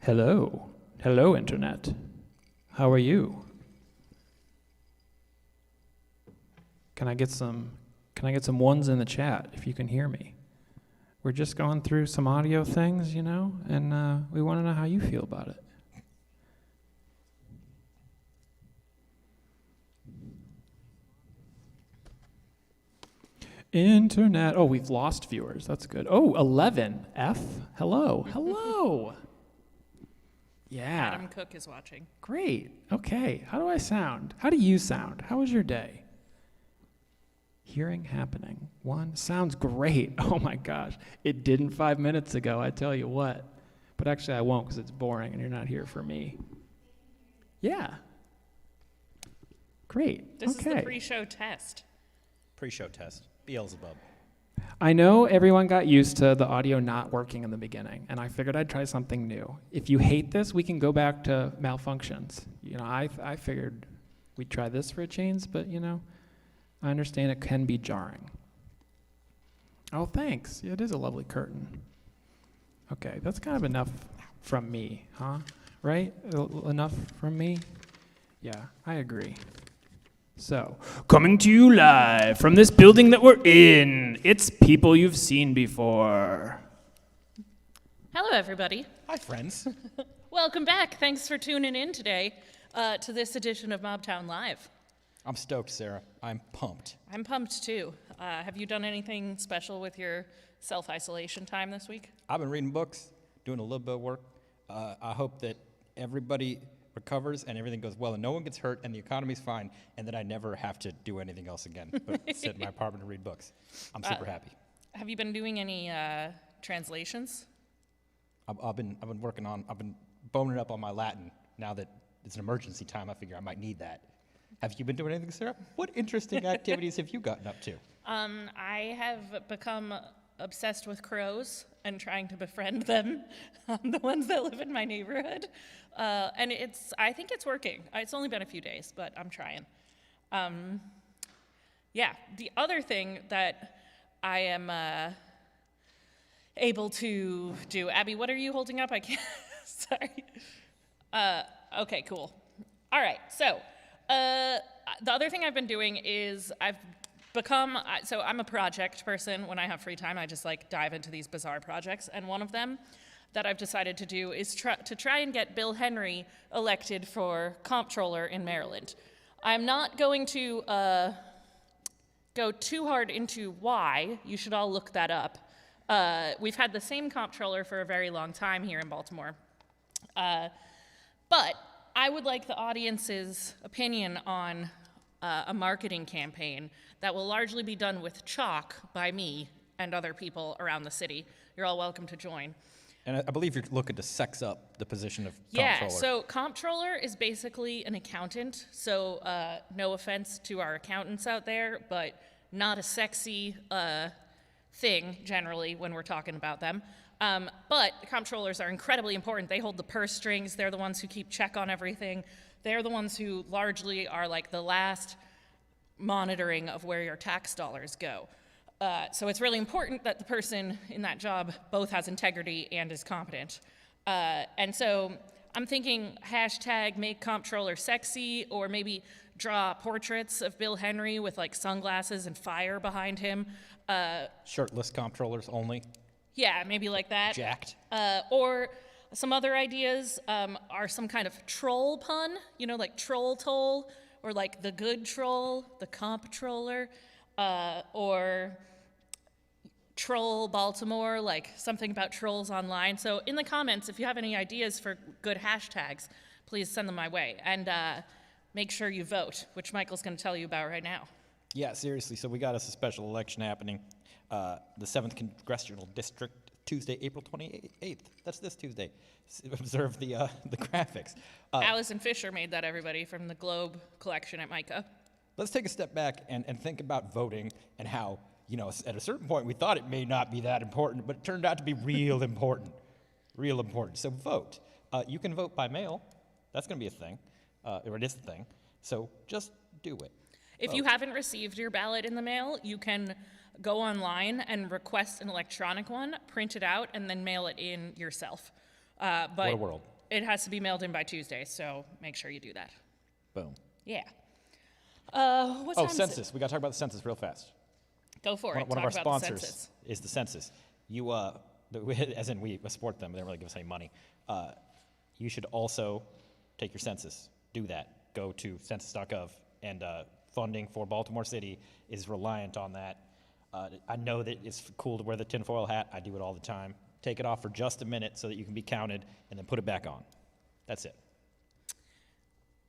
Hello. Hello, Internet. How are you? Can I get some ones in the chat if you can hear me? We're just going through some audio things, and we want to know how you feel about it. Internet. Oh, we've lost viewers. That's good. Oh, 11. F. Hello. Hello. Yeah. Adam Cook is watching. Great. Okay. How do I sound? How do you sound? How was your day? Hearing happening. 1. Sounds great. Oh my gosh. It didn't 5 minutes ago, I tell you what. But actually I won't because it's boring and you're not here for me. Yeah. Great. This is the pre-show test. Pre-show test. Beelzebub. I know everyone got used to the audio not working in the beginning, and I figured I'd try something new. If you hate this, we can go back to malfunctions. I figured we'd try this for a change, but I understand it can be jarring. Oh, thanks. Yeah, it is a lovely curtain. Okay, that's kind of enough from me, huh? Right? Enough from me? Yeah, I agree. So, coming to you live from this building that we're in, it's people you've seen before. Hello, everybody. Hi, friends. Welcome back. Thanks for tuning in today to this edition of Mobtown Live. I'm stoked, Sarah. I'm pumped. I'm pumped, too. Have you done anything special with your self-isolation time this week? I've been reading books, doing a little bit of work. I hope that everybody recovers and everything goes well and no one gets hurt and the economy's fine and that I never have to do anything else again but sit in my apartment and read books. I'm super happy. Have you been doing any translations? I've been boning up on my Latin. Now that it's an emergency time, I figure I might need that. Have you been doing anything, Sarah? What interesting activities have you gotten up to? I have become obsessed with crows and trying to befriend them, the ones that live in my neighborhood. And I think it's working. It's only been a few days, but I'm trying. The other thing that I am able to do, Abby, what are you holding up? I can't, sorry. Okay, cool. All right, so the other thing I've been doing is I'm a project person. When I have free time, I just dive into these bizarre projects. And one of them that I've decided to do is to try and get Bill Henry elected for comptroller in Maryland. I'm not going to go too hard into why. You should all look that up. We've had the same comptroller for a very long time here in Baltimore. But I would like the audience's opinion on a marketing campaign that will largely be done with chalk by me and other people around the city. You're all welcome to join. And I believe you're looking to sex up the position of comptroller. Yeah, so comptroller is basically an accountant. So no offense to our accountants out there, but not a sexy thing generally when we're talking about them. But comptrollers are incredibly important. They hold the purse strings. They're the ones who keep check on everything. They're the ones who largely are the last monitoring of where your tax dollars go. So it's really important that the person in that job both has integrity and is competent. And so I'm thinking hashtag make comptroller sexy, or maybe draw portraits of Bill Henry with sunglasses and fire behind him. Shirtless comptrollers only. Yeah, maybe like that. Jacked. Or some other ideas are some kind of troll pun, like troll toll, or the good troll, the comptroller, or troll Baltimore, something about trolls online. So in the comments, if you have any ideas for good hashtags, please send them my way. And make sure you vote, which Michael's going to tell you about right now. Yeah, seriously. So we got us a special election happening. The 7th Congressional District, Tuesday, April 28th. That's this Tuesday. Observe the graphics. Allison Fisher made that, everybody, from the Globe collection at MICA. Let's take a step back and think about voting and how, at a certain point we thought it may not be that important, but it turned out to be real important. Real important. So vote. You can vote by mail. That's going to be a thing, or it is a thing. So just do it. If you haven't received your ballot in the mail, you can go online and request an electronic one, print it out, and then mail it in yourself. What But a world. it has to be mailed in by Tuesday, so make sure you do that. Boom. Yeah. What Oh, time is it? census. We got to talk about the census real fast. Go for it. One of Talk our about the sponsors census. is the census. You, as in we support them, they don't really give us any money. You should also take your census. Do that. Go to census.gov, and funding for Baltimore City is reliant on that. I know that it's cool to wear the tinfoil hat. I do it all the time. Take it off for just a minute so that you can be counted, and then put it back on. That's it.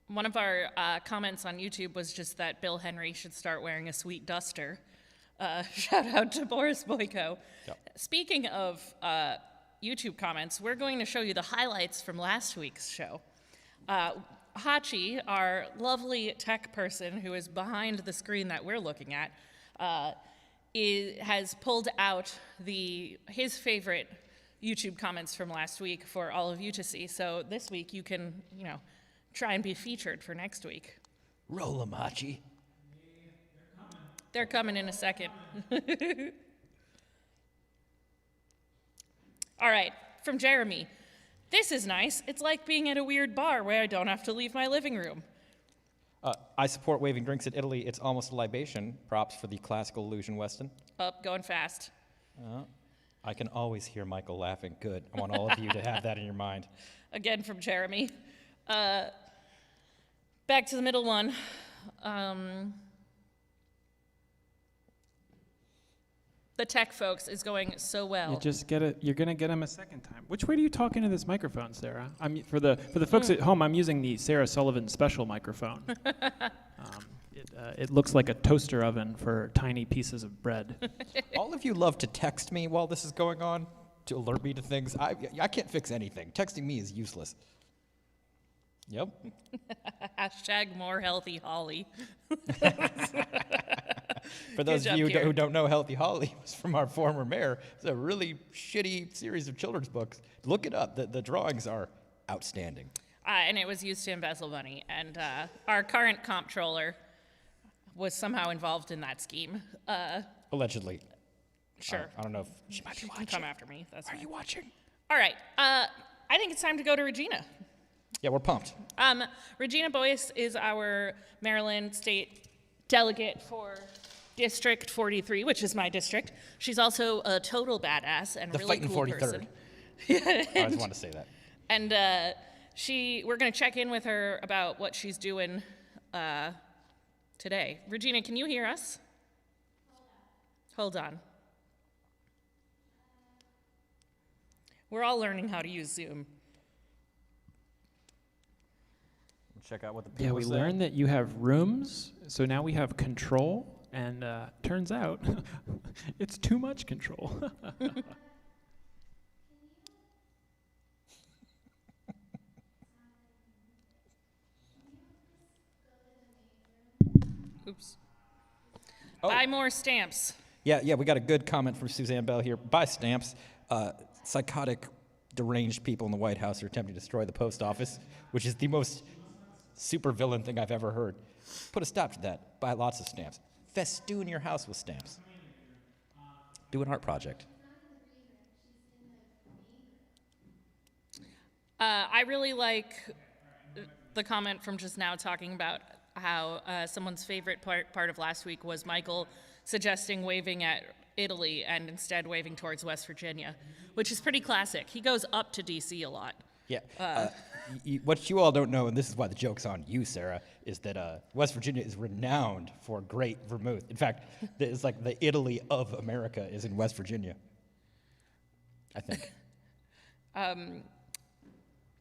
One of our comments on YouTube was just that Bill Henry should start wearing a sweet duster. Shout out to Boris Boyko. Yep. Speaking of YouTube comments, we're going to show you the highlights from last week's show. Hachi, our lovely tech person who is behind the screen that we're looking at, has pulled out his favorite YouTube comments from last week for all of you to see. So this week you can, try and be featured for next week. Roll 'em, Hachi. They're coming in a second. All right, from Jeremy. This is nice. It's like being at a weird bar where I don't have to leave my living room. I support waving drinks in Italy. It's almost a libation. Props for the classical illusion, Weston. Up, going fast. I can always hear Michael laughing. Good. I want all of you to have that in your mind. Again from Jeremy. Back to the middle one. The tech folks is going so well. You just get it. You're gonna get them a second time. Which way do you talk into this microphone, Sarah? For the folks at home, I'm using the Sarah Sullivan special microphone. It looks like a toaster oven for tiny pieces of bread. All of you love to text me while this is going on to alert me to things. I can't fix anything. Texting me is useless. Yep. Hashtag more healthy Holly. For those Good of you job, who don't know, Healthy Holly was from our former mayor. It's a really shitty series of children's books. Look it up. The drawings are outstanding. And it was used to embezzle money. And our current comptroller was somehow involved in that scheme. Allegedly. Sure. I don't know if she might be She can watching. come after me. That's Are fine. you watching? All right. I think it's time to go to Regina. Yeah, we're pumped. Regina Boyce is our Maryland State Delegate for District 43, which is my district. She's also a total badass and The really fighting cool 43rd. person. I just wanted to say that. And we're going to check in with her about what she's doing today. Regina, can you hear us? Hold on. We're all learning how to use Zoom. Check out what the people Yeah, we say. learned that you have rooms, so now we have control, and turns out it's too much control. Oops. Oh. Buy more stamps. Yeah, we got a good comment from Suzanne Bell here. Buy stamps. Psychotic, deranged people in the White House are attempting to destroy the post office, which is the most supervillain thing I've ever heard. Put a stop to that. Buy lots of stamps. Festoon your house with stamps. Do an art project. I really like the comment from just now talking about how someone's favorite part of last week was Michael suggesting waving at Italy and instead waving towards West Virginia, which is pretty classic. He goes up to D.C. a lot. Yeah. What you all don't know, and this is why the joke's on you, Sarah, is that West Virginia is renowned for great vermouth. In fact, it's like the Italy of America is in West Virginia, I think.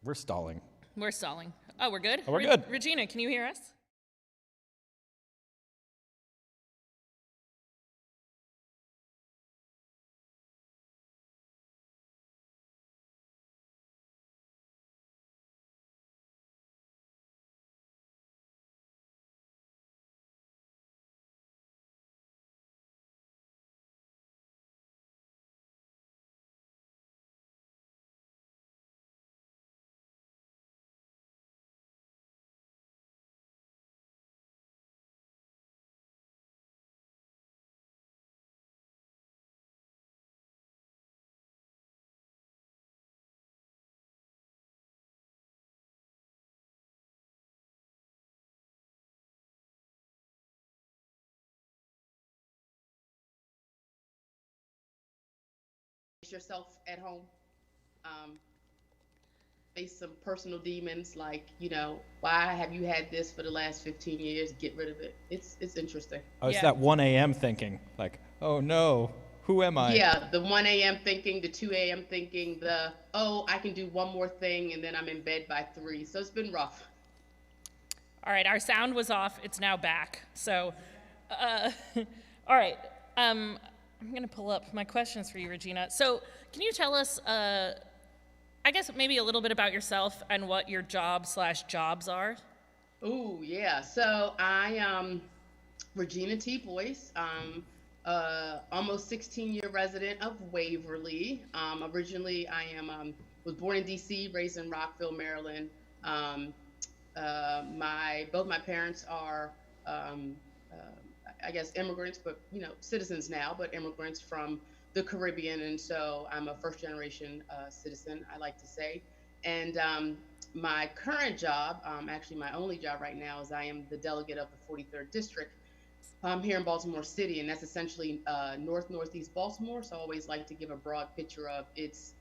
We're stalling. We're stalling. Oh, we're good? Oh, we're good. Regina, can you hear us? miss yourself at home. Um, Face some personal demons like, why have you had this for the last 15 years? Get rid of it. It's interesting. Oh, it's Yeah. that 1 a.m. thinking, like, oh no, who am I? Yeah, the 1 a.m. thinking, the 2 a.m. thinking, I can do one more thing and then I'm in bed by 3. So it's been rough. All right, our sound was off. It's now back. So, all right. I'm going to pull up my questions for you, Regina. So, can you tell us, I guess maybe a little bit about yourself and what your jobs are? Ooh, yeah. So I Regina T. Boyce. Almost 16-year resident of Waverly. Originally, I was born in D.C., raised in Rockville, Maryland. Both my parents are, I guess, immigrants, but citizens now, but immigrants from the Caribbean, and so I'm a first-generation citizen, I like to say. And my current job, actually my only job right now, is I am the delegate of the 43rd District here in Baltimore City, and that's essentially northeast Baltimore. So I always like to give a broad picture of it's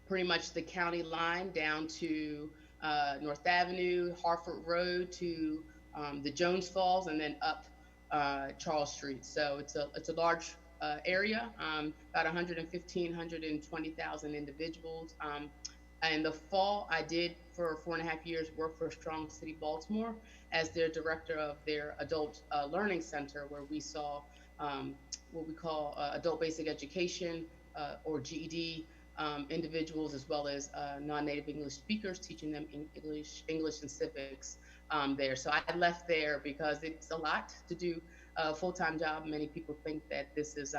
pretty much the county line down to North Avenue, Harford Road to the Jones Falls, and then up Charles Street. So it's a large area, about 120,000 individuals. In the fall, I did for 4.5 years work for Strong City Baltimore as their director of their adult learning center, where we saw what we call adult basic education or GED individuals, as well as non-native English speakers, teaching them English and civics there. So I left there because it's a lot to do a full-time job. Many people think that this is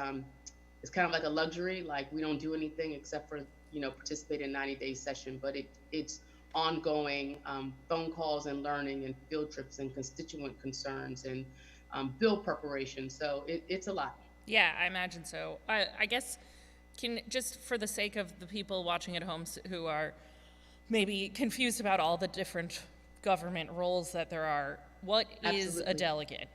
it's kind of like a luxury, like we don't do anything except for participate in 90-day session, but it's ongoing phone calls and learning and field trips and constituent concerns and bill preparation. So it's a lot. Yeah, I imagine so. I guess, just for the sake of the people watching at home who are maybe confused about all the different government roles that there are, what is a delegate?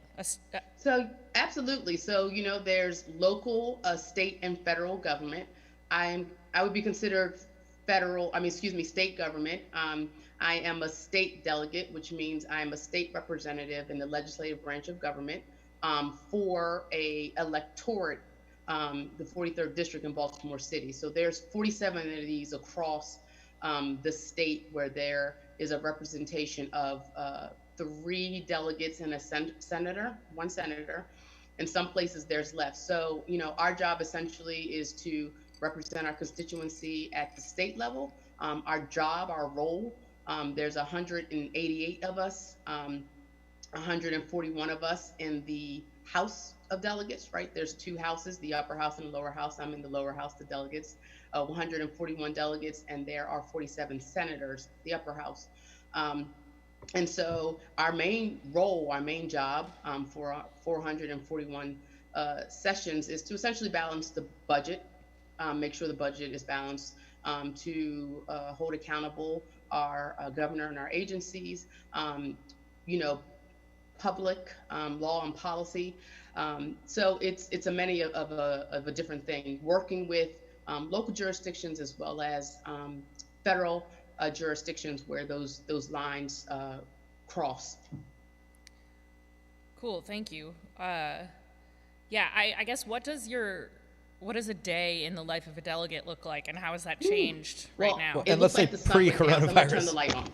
So absolutely. So there's local, state, and federal government. I would be considered state government. I am a state delegate, which means I am a state representative in the legislative branch of government for a electorate, the 43rd District in Baltimore City. So there's 47 of these across the state, where there is a representation of 3 delegates and one senator. In some places there's less. So, our job essentially is to represent our constituency at the state level. Our role, there's 188 of us, 141 of us in the House of Delegates, right? There's 2 houses, the upper house and the lower house. I'm in the lower house, the delegates, 141 delegates, and there are 47 senators, the upper house. And so our main job for our 441 sessions is to essentially balance the budget, make sure the budget is balanced, to hold accountable our governor and our agencies, public law and policy. So it's a many of a different thing, working with local jurisdictions as well as federal jurisdictions where those lines cross. Cool, thank you. I guess what does a day in the life of a delegate look like, and how has that changed right now? Well, and let's say pre-coronavirus. I'm gonna turn the light on.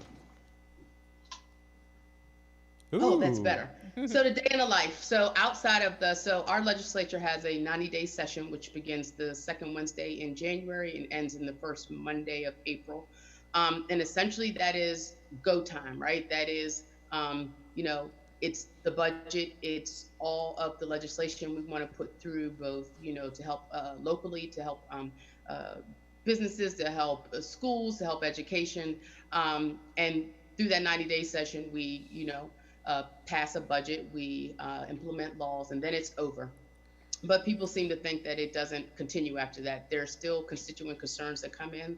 Ooh. Oh, that's better. So the day in the life. So outside of our legislature has a 90-day session, which begins the second Wednesday in January and ends in the first Monday of April. And essentially that is go time, right? That is, it's the budget, it's all of the legislation we want to put through, both, to help locally, to help businesses, to help schools, to help education. And through that 90-day session, we, pass a budget, we implement laws, and then it's over. But people seem to think that it doesn't continue after that. There's still constituent concerns that come in.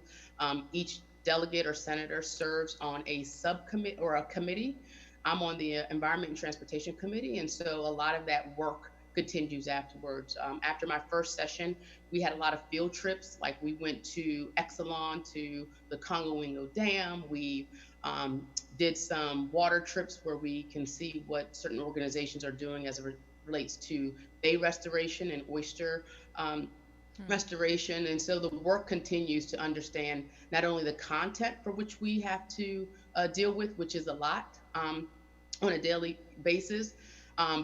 Each delegate or senator serves on a subcommittee or a committee. I'm on the Environment and Transportation Committee, and so a lot of that work continues afterwards. After my first session, we had a lot of field trips. Like we went to Exelon, to the Congo Dam. We did some water trips where we can see what certain organizations are doing as it relates to bay restoration and oyster restoration. And so the work continues to understand not only the content for which we have to deal with, which is a lot on a daily basis,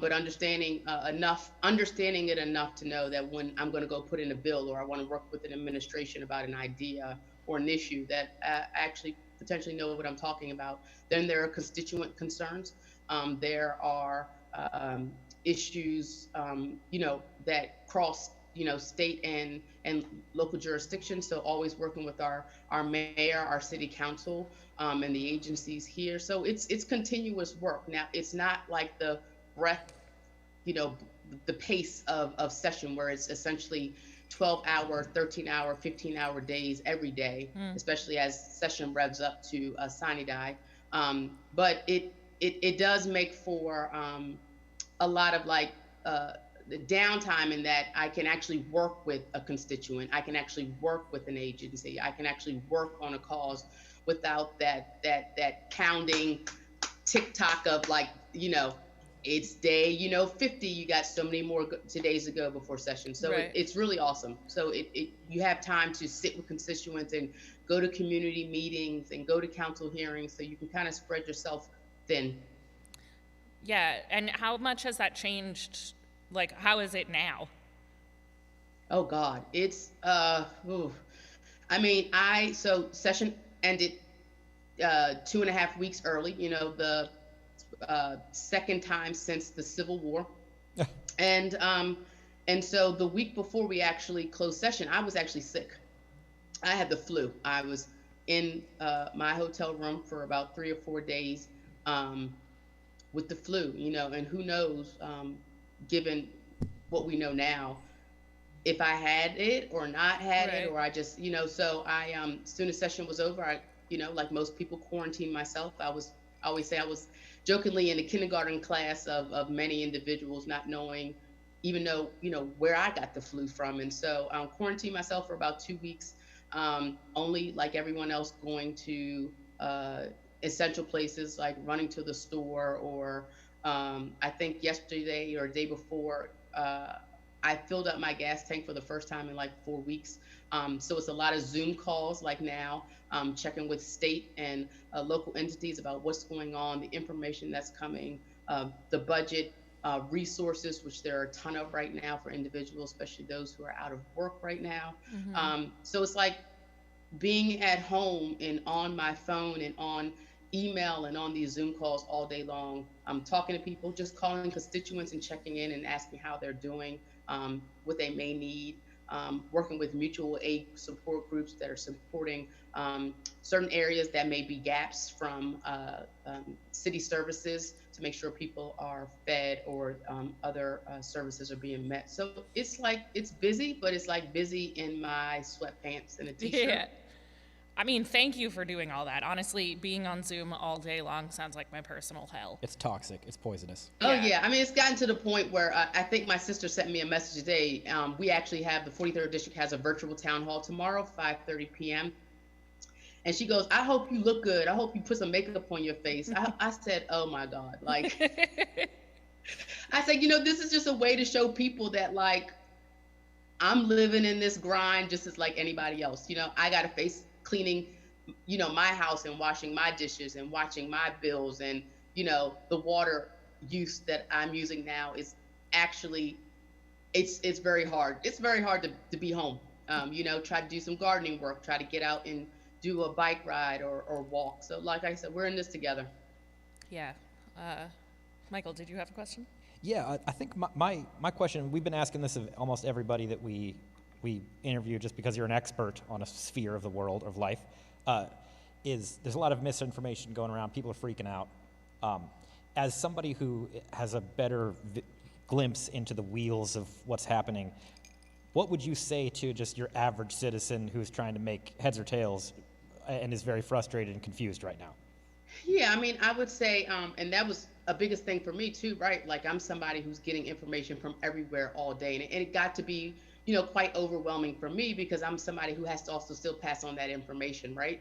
but understanding it enough to know that when I'm going to go put in a bill, or I want to work with an administration about an idea or an issue, that I actually potentially know what I'm talking about. Then there are constituent concerns. There are issues, that cross, state and local jurisdictions. So always working with our mayor, our city council, and the agencies here. So it's continuous work. Now, it's not like the breadth, the pace of session where it's essentially 12-hour, 13-hour, 15-hour days every day, especially as session revs up to sine die. But it does make for a lot of the downtime, in that I can actually work with a constituent, I can actually work with an agency, I can actually work on a cause without that pounding tick-tock of it's day 50, you got so many more days to go before session. So Right. It's really awesome. So you have time to sit with constituents and go to community meetings and go to council hearings, so you can kind of spread yourself thin. Yeah, and how much has that changed? Like, how is it now? Oh God, it's so session ended 2.5 weeks early. The second time since the Civil War, and so the week before we actually closed session, I was actually sick. I had the flu. I was in my hotel room for about 3 or 4 days with the flu. And who knows. Given what we know now, if I had it or not had Right. it, or I just, so I, as soon as session was over, I, like most people, quarantined myself. I always say I was jokingly in the kindergarten class of many individuals, not knowing, even though, where I got the flu from. And so I quarantined myself for about 2 weeks, only like everyone else going to essential places like running to the store, or I think yesterday or day before, I filled up my gas tank for the first time in like 4 weeks. So it's a lot of Zoom calls like now, checking with state and local entities about what's going on, the information that's coming, the budget, resources, which there are a ton of right now for individuals, especially those who are out of work right now. So it's like being at home and on my phone and on email and on these Zoom calls all day long. I'm talking to people, just calling constituents and checking in and asking how they're doing, what they may need, working with mutual aid support groups that are supporting certain areas that may be gaps from city services to make sure people are fed, or other services are being met. So it's busy, but it's like busy in my sweatpants and a t-shirt. Yeah. I mean, thank you for doing all that. Honestly, being on Zoom all day long sounds like my personal hell. It's toxic. It's poisonous. Oh Yeah. yeah, I mean, it's gotten to the point where I think my sister sent me a message today. We actually have the 43rd district has a virtual town hall tomorrow, 5:30 p.m. And she goes, "I hope you look good. I hope you put some makeup on your face." I said, "Oh my God!" Like, I said, this is just a way to show people that I'm living in this grind just as like anybody else. I got to face cleaning, my house and washing my dishes and watching my bills, and the water use that I'm using now is actually, it's very hard. It's very hard to be home. Try to do some gardening work, try to get out and do a bike ride or walk. So like I said, we're in this together. Yeah. Michael, did you have a question? Yeah, I think my question, we've been asking this of almost everybody that we interview, just because you're an expert on a sphere of the world, of life, is there's a lot of misinformation going around. People are freaking out. As somebody who has a better glimpse into the wheels of what's happening, what would you say to just your average citizen who's trying to make heads or tails and is very frustrated and confused right now? Yeah, I mean, I would say, and that was a biggest thing for me too, right? Like I'm somebody who's getting information from everywhere all day, and it got to be, quite overwhelming for me because I'm somebody who has to also still pass on that information, right?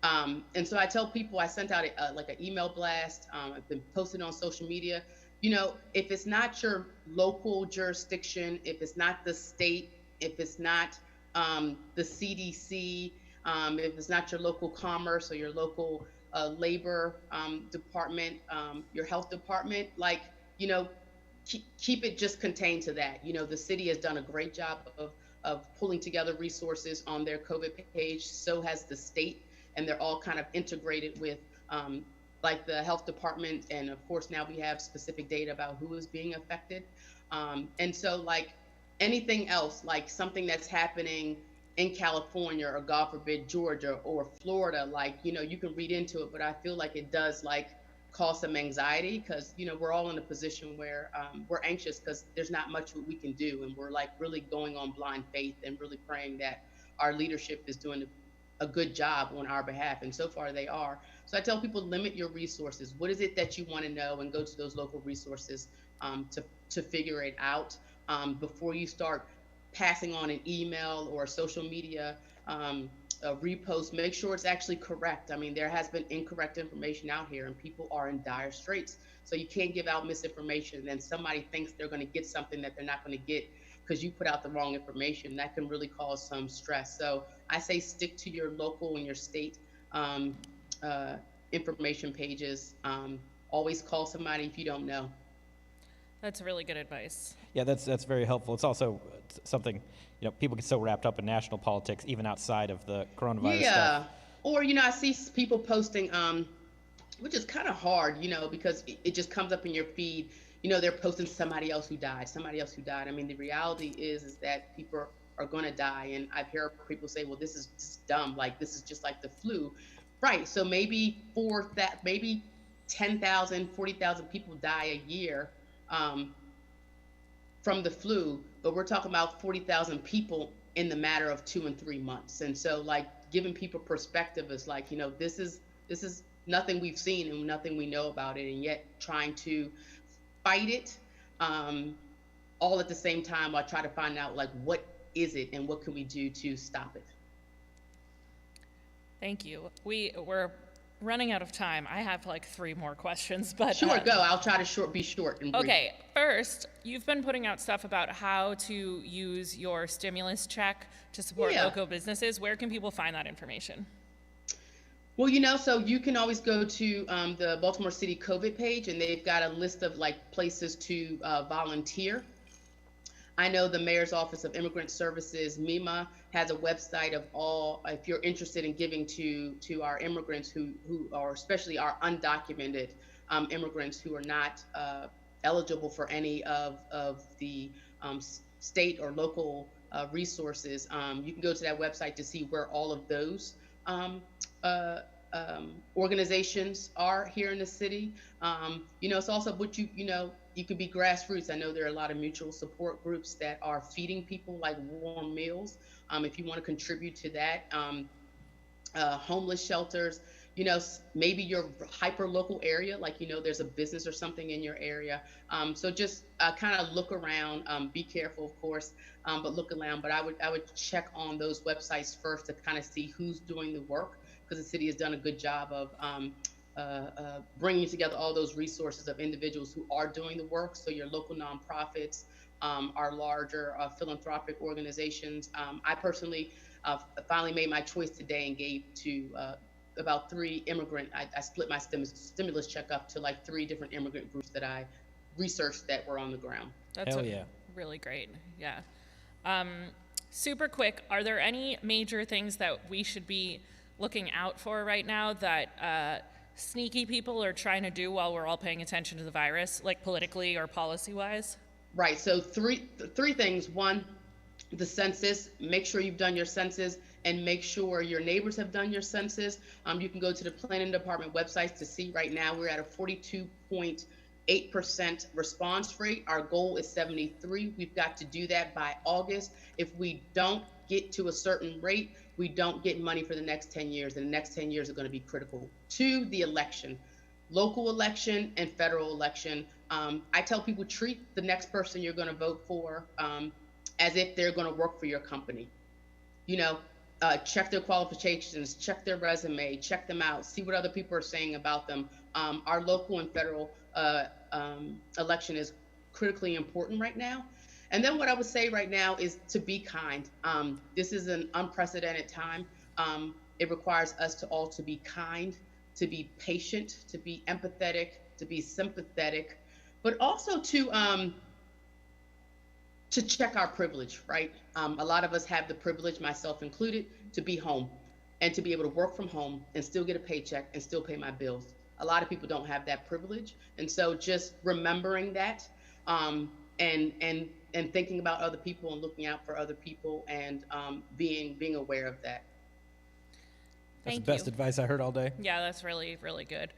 And so I tell people, I sent out like an email blast. I've been posting on social media. If it's not your local jurisdiction, if it's not the state, if it's not the CDC, if it's not your local commerce or your local labor department, your health department, like, keep it just contained to that. The city has done a great job of pulling together resources on their COVID page. So has the state, and they're all kind of integrated with like the health department. And of course, now we have specific data about who is being affected. And so like anything else, like something that's happening in California or God forbid, Georgia or Florida, like, you can read into it, but I feel like it does like cause some anxiety because, we're all in a position where we're anxious because there's not much we can do. And we're like really going on blind faith and really praying that our leadership is doing a good job on our behalf. And so far they are. So I tell people, limit your resources. What is it that you want to know, and go to those local resources to figure it out before you start passing on an email or a social media a repost. Make sure it's actually correct. I mean, there has been incorrect information out here and people are in dire straits. So you can't give out misinformation and then somebody thinks they're going to get something that they're not going to get because you put out the wrong information. That can really cause some stress. So I say stick to your local and your state information pages. Always call somebody if you don't know. That's really good advice. Yeah, that's very helpful. It's also something, people get so wrapped up in national politics, even outside of the coronavirus stuff. Or, I see people posting, which is kind of hard, because it just comes up in your feed. They're posting somebody else who died. I mean, the reality is that people are going to die. And I've heard people say, well, this is dumb. Like, this is just like the flu. Right. So maybe 10,000, 40,000 people die a year from the flu, but we're talking about 40,000 people in the matter of 2 and 3 months. And so like giving people perspective is like, this is nothing we've seen and nothing we know about it. And yet trying to fight it all at the same time while trying to find out like, what is it and what can we do to stop it? Thank you. We're running out of time. I have like 3 more questions, but sure, go. I'll try to be short and brief. Okay, first, you've been putting out stuff about how to use your stimulus check to support local businesses. Where can people find that information? Well, so you can always go to the Baltimore City COVID page, and they've got a list of like places to volunteer. I know the Mayor's Office of Immigrant Services, MEMA, has a website of all, if you're interested in giving to our immigrants who are, especially our undocumented immigrants who are not eligible for any of the state or local resources. You can go to that website to see where all of those organizations are here in the city. It's also what you could be grassroots. I know there are a lot of mutual support groups that are feeding people like warm meals. If you want to contribute to that, homeless shelters, maybe your hyper local area, like, there's a business or something in your area. So just kind of look around, be careful, of course, but look around. But I would check on those websites first to kind of see who's doing the work, because the city has done a good job of bringing together all those resources of individuals who are doing the work. So your local nonprofits, our larger philanthropic organizations. I personally finally made my choice today and gave to about 3 I split my stimulus check up to like 3 different immigrant groups that I researched that were on the ground. That's really great. Yeah. Super quick, are there any major things that we should be looking out for right now that sneaky people are trying to do while we're all paying attention to the virus, like politically or policy-wise? Right. So three things. One, the census. Make sure you've done your census, and make sure your neighbors have done your census. You can go to the planning department websites to see. Right now we're at a 42.8% response rate. Our goal is 73. We've got to do that by August. If we don't get to a certain rate, we don't get money for the next 10 years, and the next 10 years are going to be critical. 2, the election. local election and federal election. I tell people, treat the next person you're going to vote for as if they're going to work for your company. You know, check their qualifications, check their resume, check them out, see what other people are saying about them. Our local and federal election is critically important right now. And then what I would say right now is to be kind. This is an unprecedented time. It requires us to all to be kind, to be patient, to be empathetic, to be sympathetic, but also to check our privilege, right? A lot of us have the privilege, myself included, to be home and to be able to work from home and still get a paycheck and still pay my bills. A lot of people don't have that privilege. And so just remembering that and thinking about other people and looking out for other people and being aware of that. That's Thank the best you. advice I heard all day. Yeah, that's really, really good.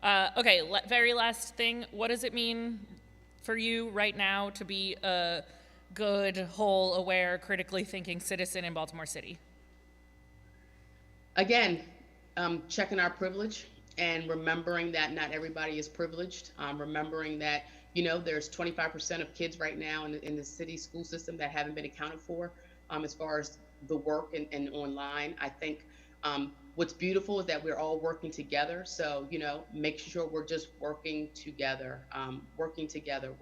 Okay, very last thing. What does it mean for you right now to be a good, whole, aware, critically thinking citizen in Baltimore City? Again, checking our privilege and remembering that not everybody is privileged. Remembering that, you know, there's 25% of kids right now in the city school system that haven't been accounted for as far as the work and online. I think what's beautiful is that we're all working together. So, you know, make sure we're just working together, working together.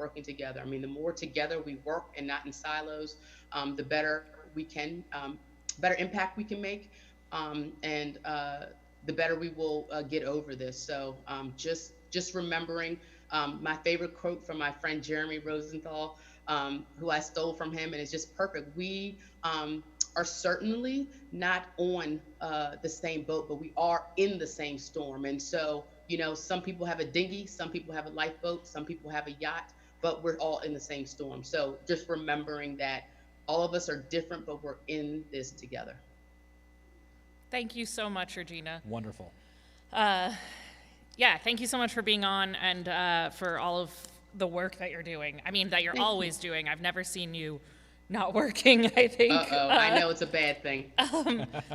I mean, the more together we work and not in silos, the better we can, better impact we can make. And the better we will get over this. So just remembering my favorite quote from my friend Jeremy Rosenthal, who I stole from him, and it's just perfect. We are certainly not on the same boat, but we are in the same storm. And so, you know, some people have a dinghy, some people have a lifeboat, some people have a yacht, but we're all in the same storm. So just remembering that all of us are different, but we're in this together. Thank you so much, Regina. Wonderful. Yeah, thank you so much for being on and for all of the work that you're doing. I mean, that you're always doing. I've never seen you not working, I think. I know it's a bad thing.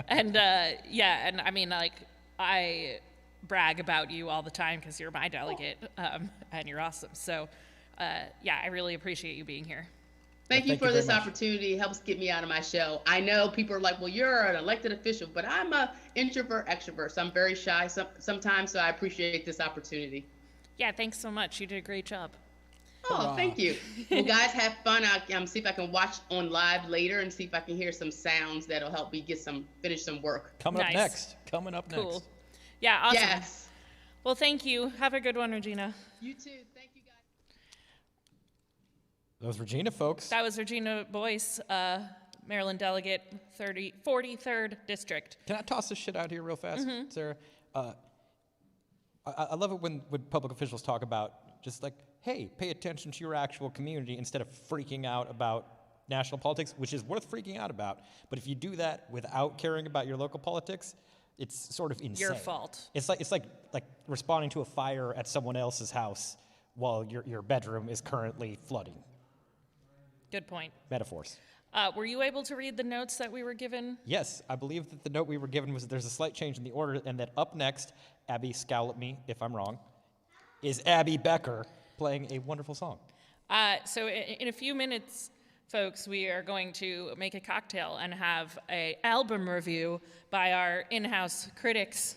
And yeah, and I mean, like, I brag about you all the time because you're my delegate and you're awesome. So yeah, I really appreciate you being here. Thank you thank for you very this much. opportunity. It helps get me out of my shell. I know people are like, well, you're an elected official, but I'm a introvert, extrovert. So I'm very shy sometimes, so I appreciate this opportunity. Yeah, thanks so much. You did a great job. Oh, thank you. Well, guys, have fun. I'll see if I can watch on live later and see if I can hear some sounds that'll help me finish some work. Coming Nice. up next. Coming up next. Cool. Yeah, awesome. Yes. Well, thank you. Have a good one, Regina. You too. Thank you, guys. That was Regina, folks. That was Regina Boyce, Maryland delegate, 43rd District. Can I toss this shit out here real fast, Sarah? I love it when public officials talk about just like, hey, pay attention to your actual community instead of freaking out about national politics, which is worth freaking out about. But if you do that without caring about your local politics, it's sort of insane. Your fault. It's like responding to a fire at someone else's house while your bedroom is currently flooding. Good point. Metaphors. Were you able to read the notes that we were given? Yes, I believe that the note we were given was that there's a slight change in the order, and that up next, Abby, scowl at me if I'm wrong, is Abby Becker playing a wonderful song. So in a few minutes, folks, we are going to make a cocktail and have an album review by our in-house critics,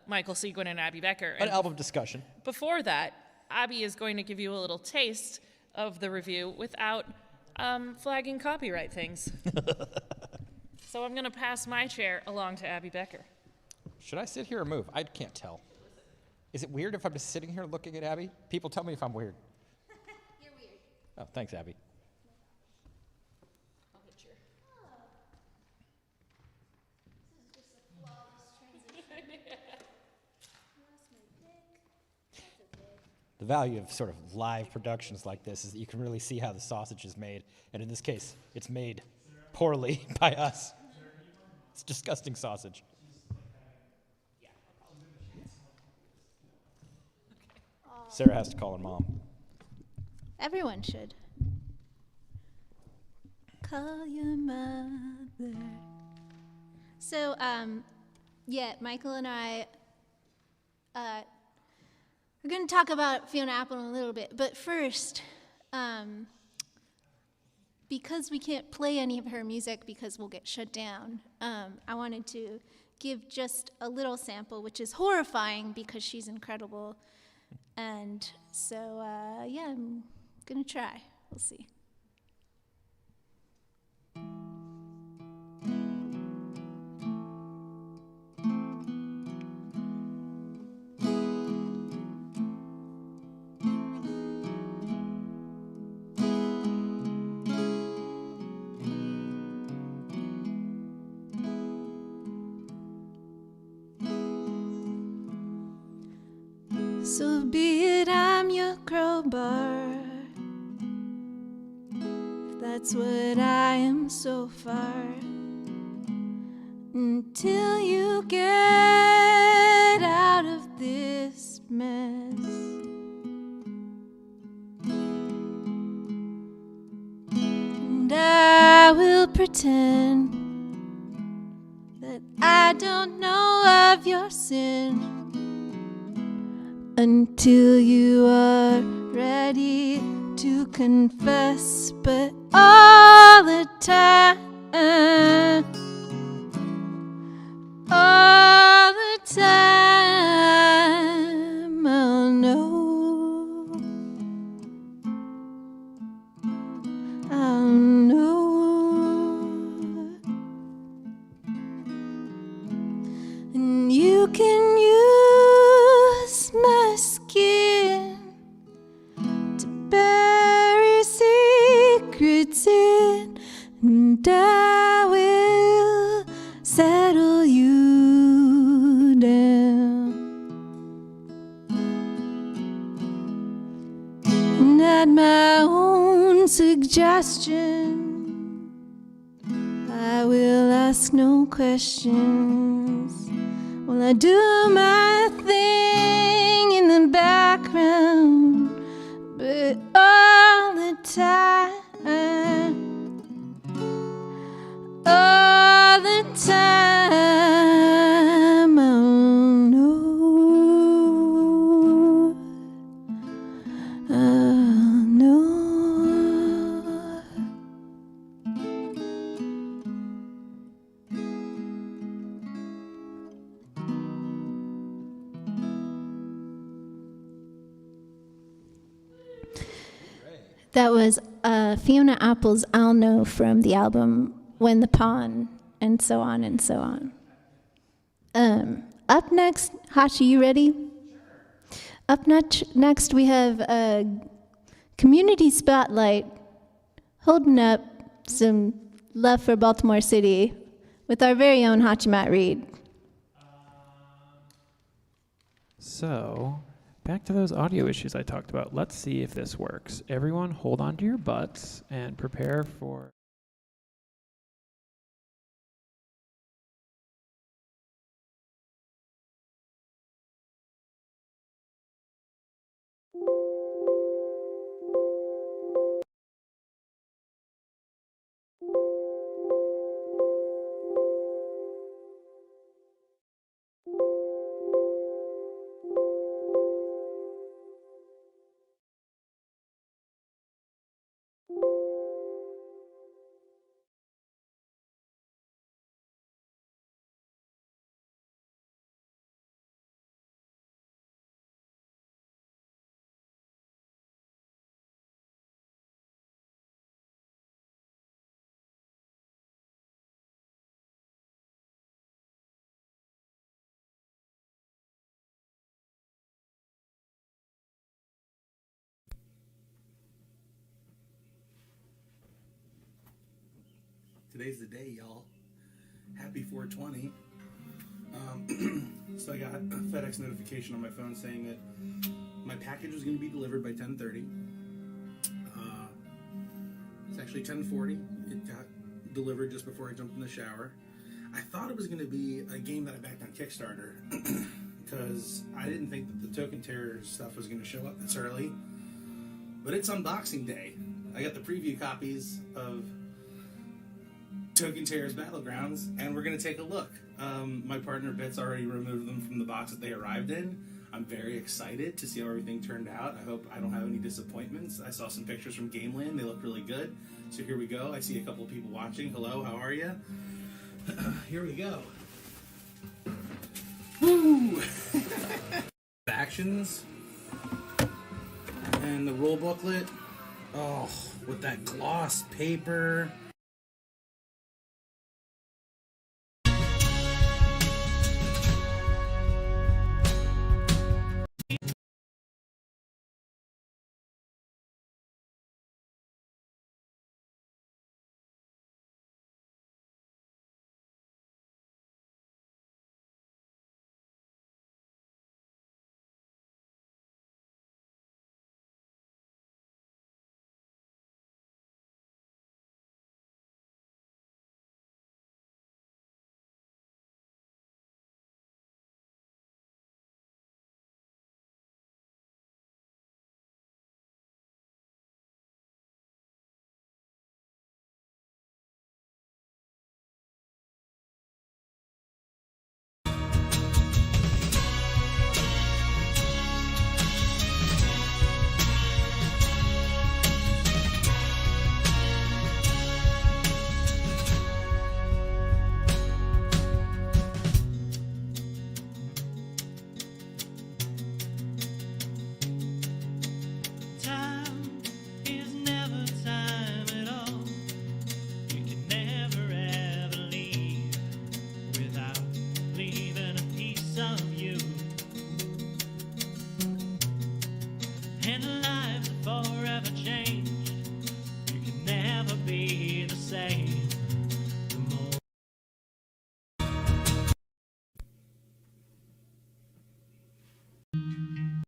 Michael Seguin and Abby Becker. An And album discussion. before that, Abby is going to give you a little taste of the review without flagging copyright things. So I'm going to pass my chair along to Abby Becker. Should I sit here or move? I can't tell. Is it weird if I'm just sitting here looking at Abby? People tell me if I'm weird. You're weird. Oh, thanks, Abby. This is just a flawless transition. Lost my pick. That's okay. The value of sort of live productions like this is that you can really see how the sausage is made. And in this case, it's made poorly by us. It's disgusting sausage. Sarah has to call her mom. Everyone should. Call your mother. So, yeah, Michael and I We're going to talk about Fiona Apple in a little bit, but first, because we can't play any of her music because we'll get shut down, I wanted to give just a little sample, which is horrifying because she's incredible. And so, yeah, I'm going to try. We'll see. So be it, I'm your crowbar. If that's what I am so far. Until you get out of this mess. And I will pretend that I don't know of your sin. Until you are ready to confess, but all the time, all the time, I'll know, I'll know, and you can use my skin to bury secrets in, and I will settle you down. And at my own suggestion, I will ask no questions. Well, I do my thing in the background, but all the time, all the time, I'll know, I'll know. That was Fiona Apple's I'll Know from the album When the Pawn, and so on and so on. Up next, Hachi, you ready? Up next we have a community spotlight holding up some love for Baltimore City with our very own Hachi Matt Reed. So, back to those audio issues I talked about. Let's see if this works. Everyone hold on to your butts and prepare for... Today's the day, y'all. Happy 420. So I got a FedEx notification on my phone saying that my package was going to be delivered by 10:30. It's actually 10:40. It got delivered just before I jumped in the shower. I thought it was going to be a game that I backed on Kickstarter because I didn't think that the Token Terror stuff was going to show up this early. But it's unboxing day. I got the preview copies of Token Terror's Battlegrounds, and we're going to take a look. My partner Bit's already removed them from the box that they arrived in. I'm very excited to see how everything turned out. I hope I don't have any disappointments. I saw some pictures from Gameland. They look really good. So here we go. I see a couple of people watching. Hello, how are you? Here we go. Woo! Actions. And the rule booklet. Oh, with that gloss paper.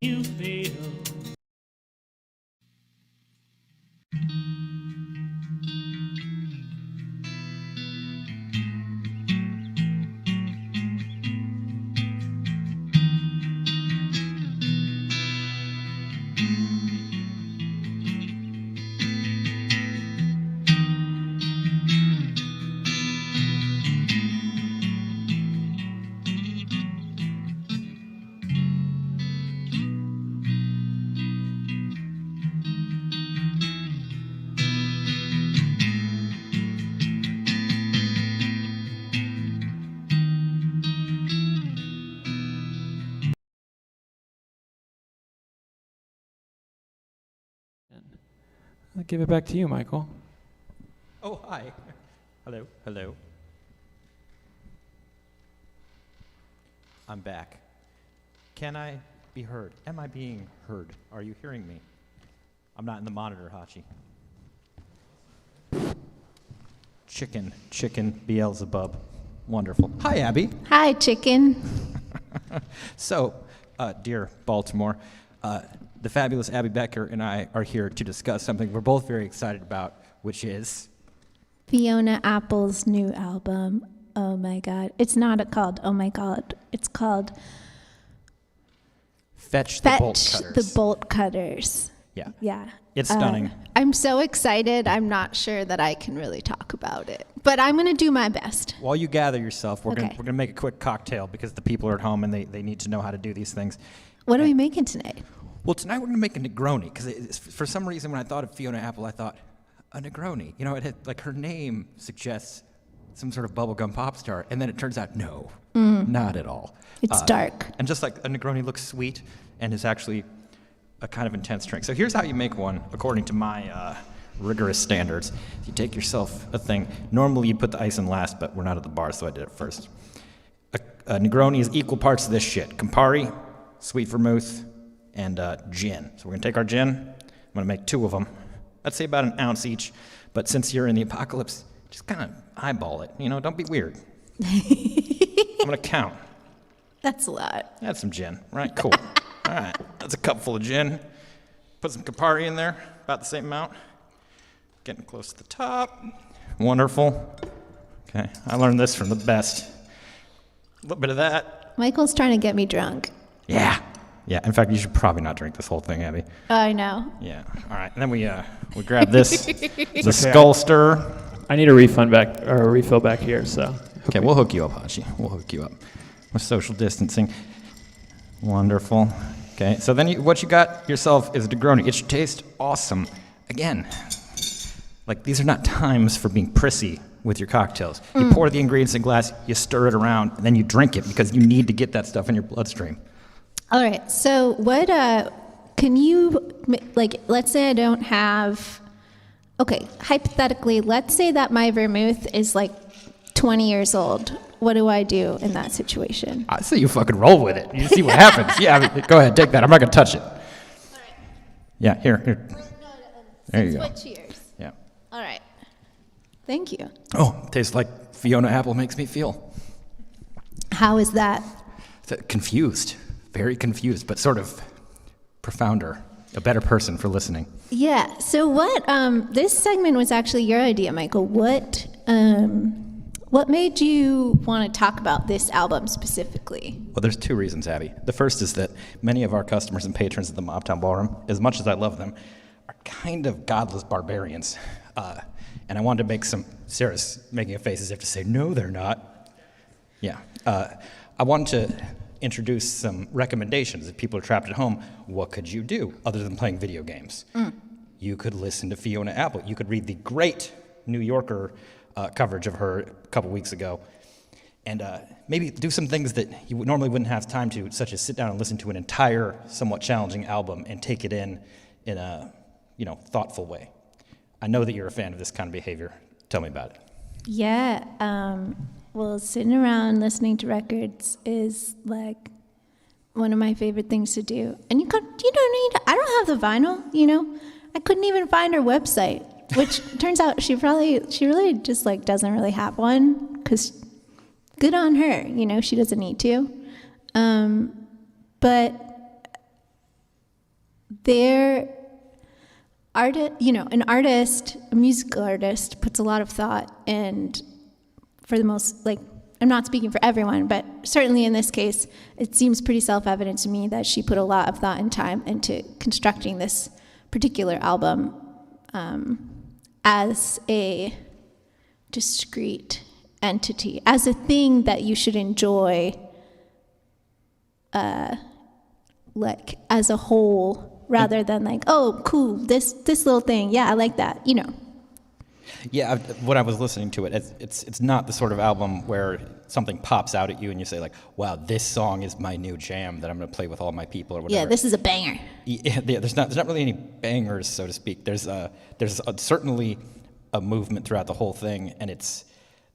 You feel I'll give it back to you, Michael. Oh, hi. Hello, hello. I'm back. Can I be heard? Am I being heard? Are you hearing me? I'm not in the monitor, Hachi. Chicken, Beelzebub. Wonderful. Hi, Abby. Hi, chicken. So, dear Baltimore, the fabulous Abby Becker and I are here to discuss something we're both very excited about, which is Fiona Apple's new album. Oh my God. It's not called Oh My God. It's called Fetch the Bolt Fetch Cutters. the Bolt Cutters. Yeah. Yeah. It's stunning. I'm so excited. I'm not sure that I can really talk about it, but I'm going to do my best. While you gather yourself, we're Okay. gonna make a quick cocktail because the people are at home and they need to know how to do these things. What are we making tonight? Well, tonight we're gonna make a Negroni because for some reason when I thought of Fiona Apple, I thought a Negroni. You know, it had, like, her name suggests some sort of bubblegum pop star, and then it turns out no, not at all. It's dark. And just like a Negroni looks sweet and is actually a kind of intense drink. So here's how you make one according to my rigorous standards. You take yourself a thing. Normally you'd put the ice in last, but we're not at the bar, so I did it first. A Negroni is equal parts of this shit: Campari, sweet vermouth, and gin. So we're gonna take our gin. I'm gonna make 2 of them. I'd say about 1 ounce each, but since you're in the apocalypse, just kind of eyeball it. You know, don't be weird. I'm gonna count. That's a lot. That's some gin, right? Cool. All right, that's a cup full of gin. Put some Campari in there, about the same amount. Getting close to the top. Wonderful. Okay, I learned this from the best. A little bit of that. Michael's trying to get me drunk. Yeah. Yeah, in fact, you should probably not drink this whole thing, Abby. I know. Yeah, all right, and then we grab this. It's a skull stirrer. I need a refund back or a refill back here, so. Okay, we'll hook you up, Hachi. We'll hook you up with social distancing. Wonderful. Okay, so then what you got yourself is a Negroni. It should taste awesome. Again, like these are not times for being prissy with your cocktails. You pour the ingredients in a glass, you stir it around, and then you drink it because you need to get that stuff in your bloodstream. All right. So what can you, like, let's say I don't have, okay, hypothetically, let's say that my vermouth is like 20 years old. What do I do in that situation? I say you fucking roll with it. You see what happens. Yeah, I mean, go ahead, take that. I'm not going to touch it. All right. Yeah, here. There you go. What cheers? Yeah. All right. Thank you. Oh, tastes like Fiona Apple makes me feel. How is that? Confused. Very confused, but sort of profounder. A better person for listening. Yeah. So what? This segment was actually your idea, Michael. What made you want to talk about this album specifically? Well, there's two reasons, Abby. The first is that many of our customers and patrons at the Mobtown Ballroom, as much as I love them, are kind of godless barbarians. And I wanted to make some, Sarah's making a face as if to say, no, they're not. Yeah. I wanted to introduce some recommendations. If people are trapped at home, what could you do other than playing video games? You could listen to Fiona Apple. You could read the great New Yorker coverage of her a couple weeks ago, and maybe do some things that you normally wouldn't have time to, such as sit down and listen to an entire, somewhat challenging album and take it in a, thoughtful way. I know that you're a fan of this kind of behavior. Tell me about it. Yeah. Well, sitting around listening to records is like one of my favorite things to do. And you don't need. I don't have the vinyl. I couldn't even find her website. Which turns out she really just like doesn't really have one, because good on her, she doesn't need to. But an artist, a musical artist, puts a lot of thought, and for the most, I'm not speaking for everyone, but certainly in this case, it seems pretty self-evident to me that she put a lot of thought and time into constructing this particular album. As a discrete entity, as a thing that you should enjoy, as a whole, rather than oh, cool, this little thing, yeah, I like that, Yeah, when I was listening to it, it's not the sort of album where something pops out at you and you say wow, this song is my new jam that I'm going to play with all my people or whatever. Yeah, this is a banger. Yeah, there's not really any bangers, so to speak. There's certainly a movement throughout the whole thing, and it's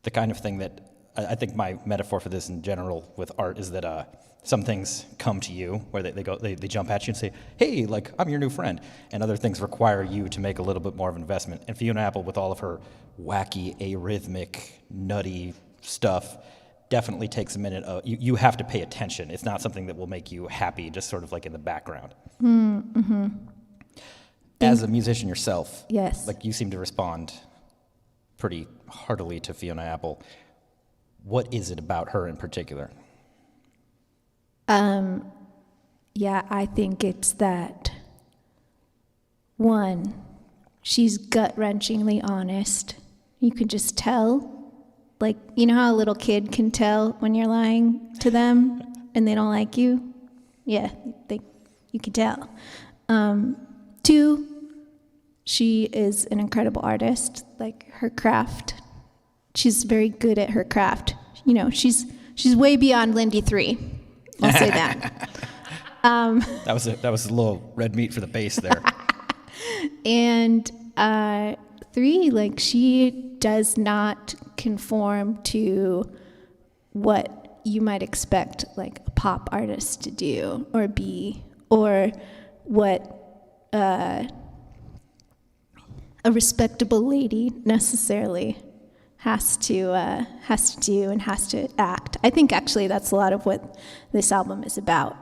the kind of thing that I think my metaphor for this in general with art is that some things come to you where they jump at you and say, hey, I'm your new friend, and other things require you to make a little bit more of an investment. And Fiona Apple, with all of her wacky, arrhythmic, nutty stuff, definitely takes a minute. You have to pay attention. It's not something that will make you happy, just sort of in the background. Mm-hmm. As a musician yourself, yes, you seem to respond pretty heartily to Fiona Apple. What is it about her in particular? Yeah, I think it's that, one, she's gut-wrenchingly honest. You can just tell. How a little kid can tell when you're lying to them and they don't like you? Yeah, you can tell. Two, she is an incredible artist. Her craft, she's very good at her craft. She's way beyond Lindy 3. I'll say that. That was a little red meat for the base there. And 3, she does not conform to what you might expect a pop artist to do or be, or what a respectable lady necessarily has to do and has to act. I think actually that's a lot of what this album is about.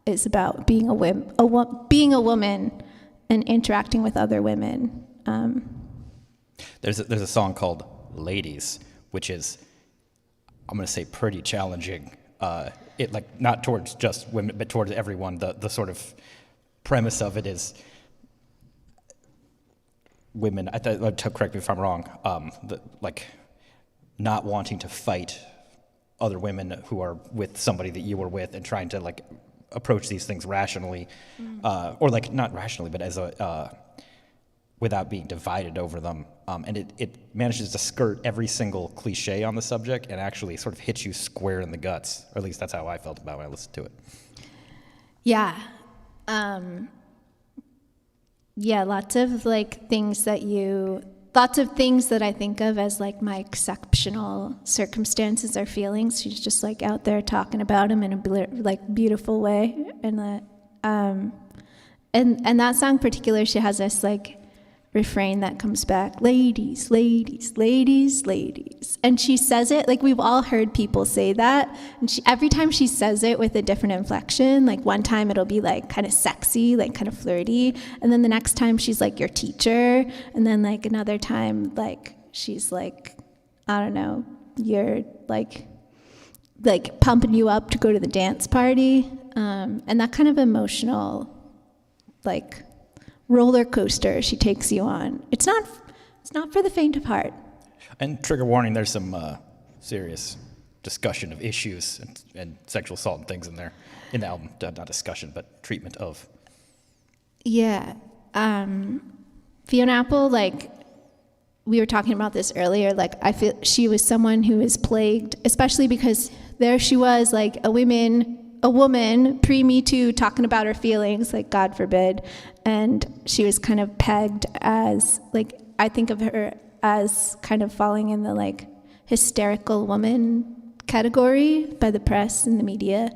It's about being a woman and interacting with other women. There's a song called "Ladies," which is, I'm going to say, pretty challenging. Not towards just women, but towards everyone. The sort of premise of it is women. Correct me if I'm wrong. Not wanting to fight other women who are with somebody that you were with, and trying to approach these things rationally, or like not rationally, but as a without being divided over them. And it manages to skirt every single cliche on the subject and actually sort of hits you square in the guts, or at least that's how I felt about it when I listened to it. Yeah. Yeah, lots of things that I think of as like my exceptional circumstances or feelings. She's just like out there talking about them in a beautiful way. And that song in particular, she has this like refrain that comes back, ladies, ladies, ladies, ladies. And she says it, like we've all heard people say that. And every time she says it with a different inflection, like one time it'll be like kind of sexy, like kind of flirty. And then the next time she's like your teacher. And then like another time, like she's like, I don't know, you're like pumping you up to go to the dance party. And that kind of emotional, like, roller coaster she takes you on. It's not for the faint of heart. And trigger warning, there's some serious discussion of issues and sexual assault and things in there, in the album. Not discussion, but treatment of. Yeah. Fiona Apple, like, we were talking about this earlier, like, I feel she was someone who was plagued, especially because there she was, like, a woman pre-Me Too talking about her feelings, like, God forbid, and she was kind of pegged as, like, I think of her as kind of falling in the, like, hysterical woman category by the press and the media.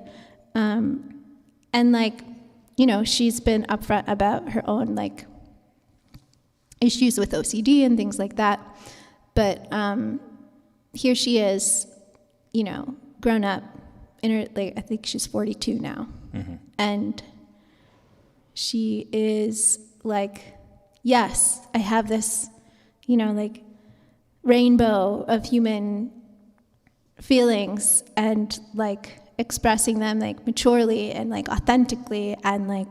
And, like, you know, she's been upfront about her own, like, issues with OCD and things like that. But here she is, you know, grown up. In her, like, I think she's 42 now. Mm-hmm. And she is like, yes, I have this, you know, like, rainbow of human feelings and, like, expressing them, like, maturely and, like, authentically and, like,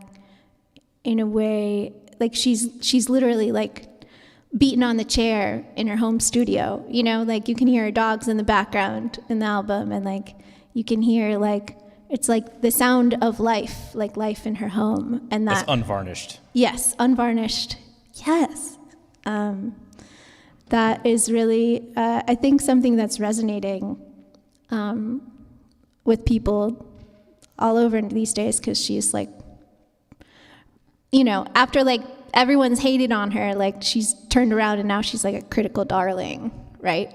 in a way, like, she's literally, like, beating on the chair in her home studio, you know, like, you can hear her dogs in the background in the album, and, like, you can hear, like, it's like the sound of life, like life in her home. And that. It's unvarnished. Yes, unvarnished. Yes. That is really, I think, something that's resonating with people all over these days, because she's like, you know, after, like, everyone's hated on her, like, she's turned around and now she's like a critical darling, right?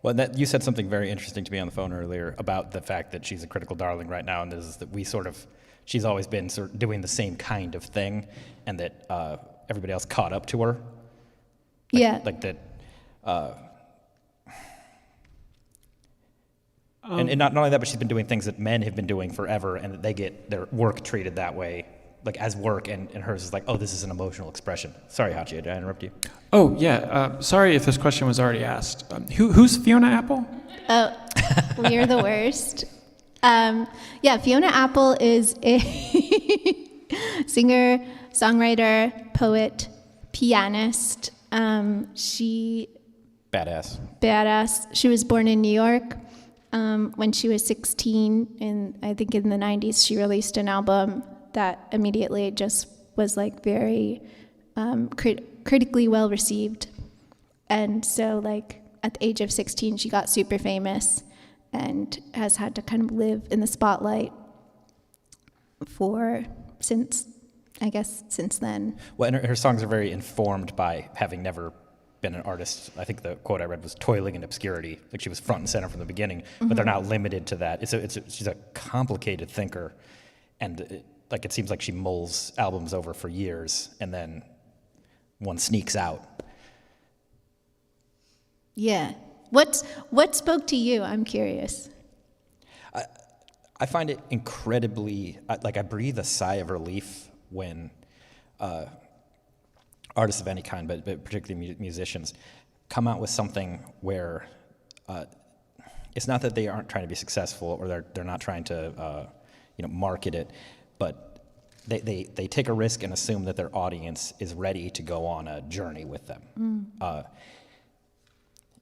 Well, you said something very interesting to me on the phone earlier about the fact that she's a critical darling right now, and this is that she's always been sort of doing the same kind of thing, and that everybody else caught up to her. Yeah. Like that. And not only that, but she's been doing things that men have been doing forever, and that they get their work treated that way, like as work, and hers is like, oh, this is an emotional expression. Sorry, Hachi, did I interrupt you? Oh, yeah. Sorry if this question was already asked. Who's Fiona Apple? Oh, we're the worst. Yeah, Fiona Apple is a singer, songwriter, poet, pianist. She badass. She was born in New York. When she was 16, I think in the 90s, she released an album that immediately just was, like, very critically well received. And so, like, at the age of 16, she got super famous and has had to kind of live in the spotlight since then. Well, and her songs are very informed by having never been an artist. I think the quote I read was toiling in obscurity. Like, she was front and center from the beginning, but they're not limited to that. She's a complicated thinker, and it seems like she mulls albums over for years, and then one sneaks out. Yeah. What spoke to you? I'm curious. I find it incredibly, I breathe a sigh of relief when artists of any kind, but particularly musicians, come out with something where it's not that they aren't trying to be successful, or they're not trying to market it, but they take a risk and assume that their audience is ready to go on a journey with them.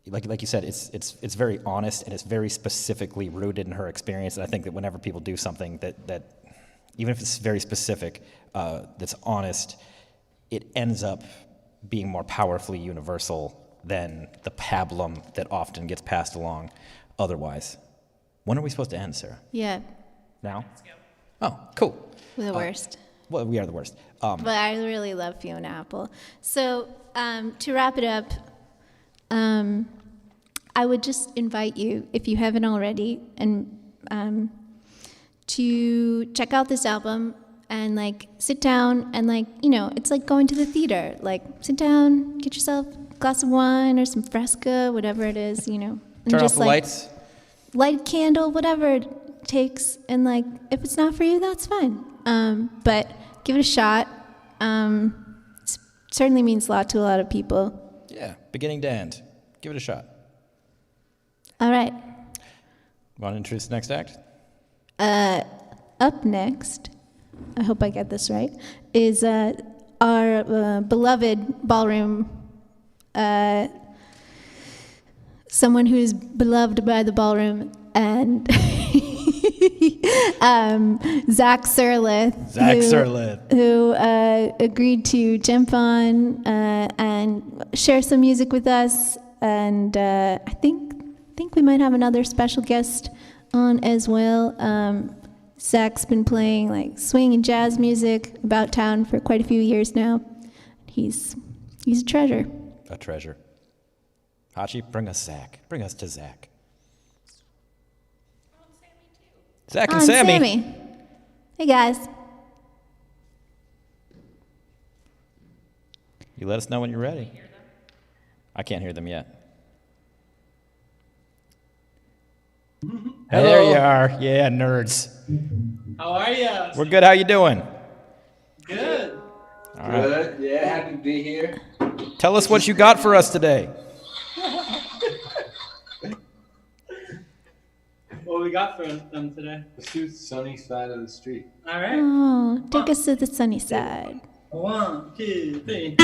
Like you said, it's very honest, and it's very specifically rooted in her experience. And I think that whenever people do something that even if it's very specific, that's honest, it ends up being more powerfully universal than the pablum that often gets passed along otherwise. When are we supposed to end, Sarah? Yeah, Now? Oh, cool. we're the worst. Well, we are the worst. But I really love Fiona Apple. So to wrap it up, I would just invite you, if you haven't already, and to check out this album and like sit down and like, you know, it's like going to the theater. Like sit down, get yourself a glass of wine or some Fresca, whatever it is, you know. And Turn off just the like, lights. light a candle, whatever it takes, and like if it's not for you, that's fine. But give it a shot. Certainly means a lot to a lot of people. Yeah, beginning to end. Give it a shot. All right. Want to introduce the next act? Up next, I hope I get this right, is our beloved ballroom, someone who's beloved by the ballroom, and Zach Serleth. Zach Serleth. Who agreed to jump on and share some music with us. And I think we might have another special guest on as well. Zach's been playing like swing and jazz music about town for quite a few years now. He's a treasure. A treasure. Hachi, bring us Zach. Bring us to Zach. Zach and Sammy. Hey guys. You let us know when you're ready. I can't hear them yet. Hey, there you are. Yeah, nerds. How are you? We're good. How you doing? Good. All right. Good. Yeah, happy to be here. Tell us what you got for us today. What we got for them today? Let's do sunny side of the street. All right. Oh, take us to the sunny side. 1, 2, 3.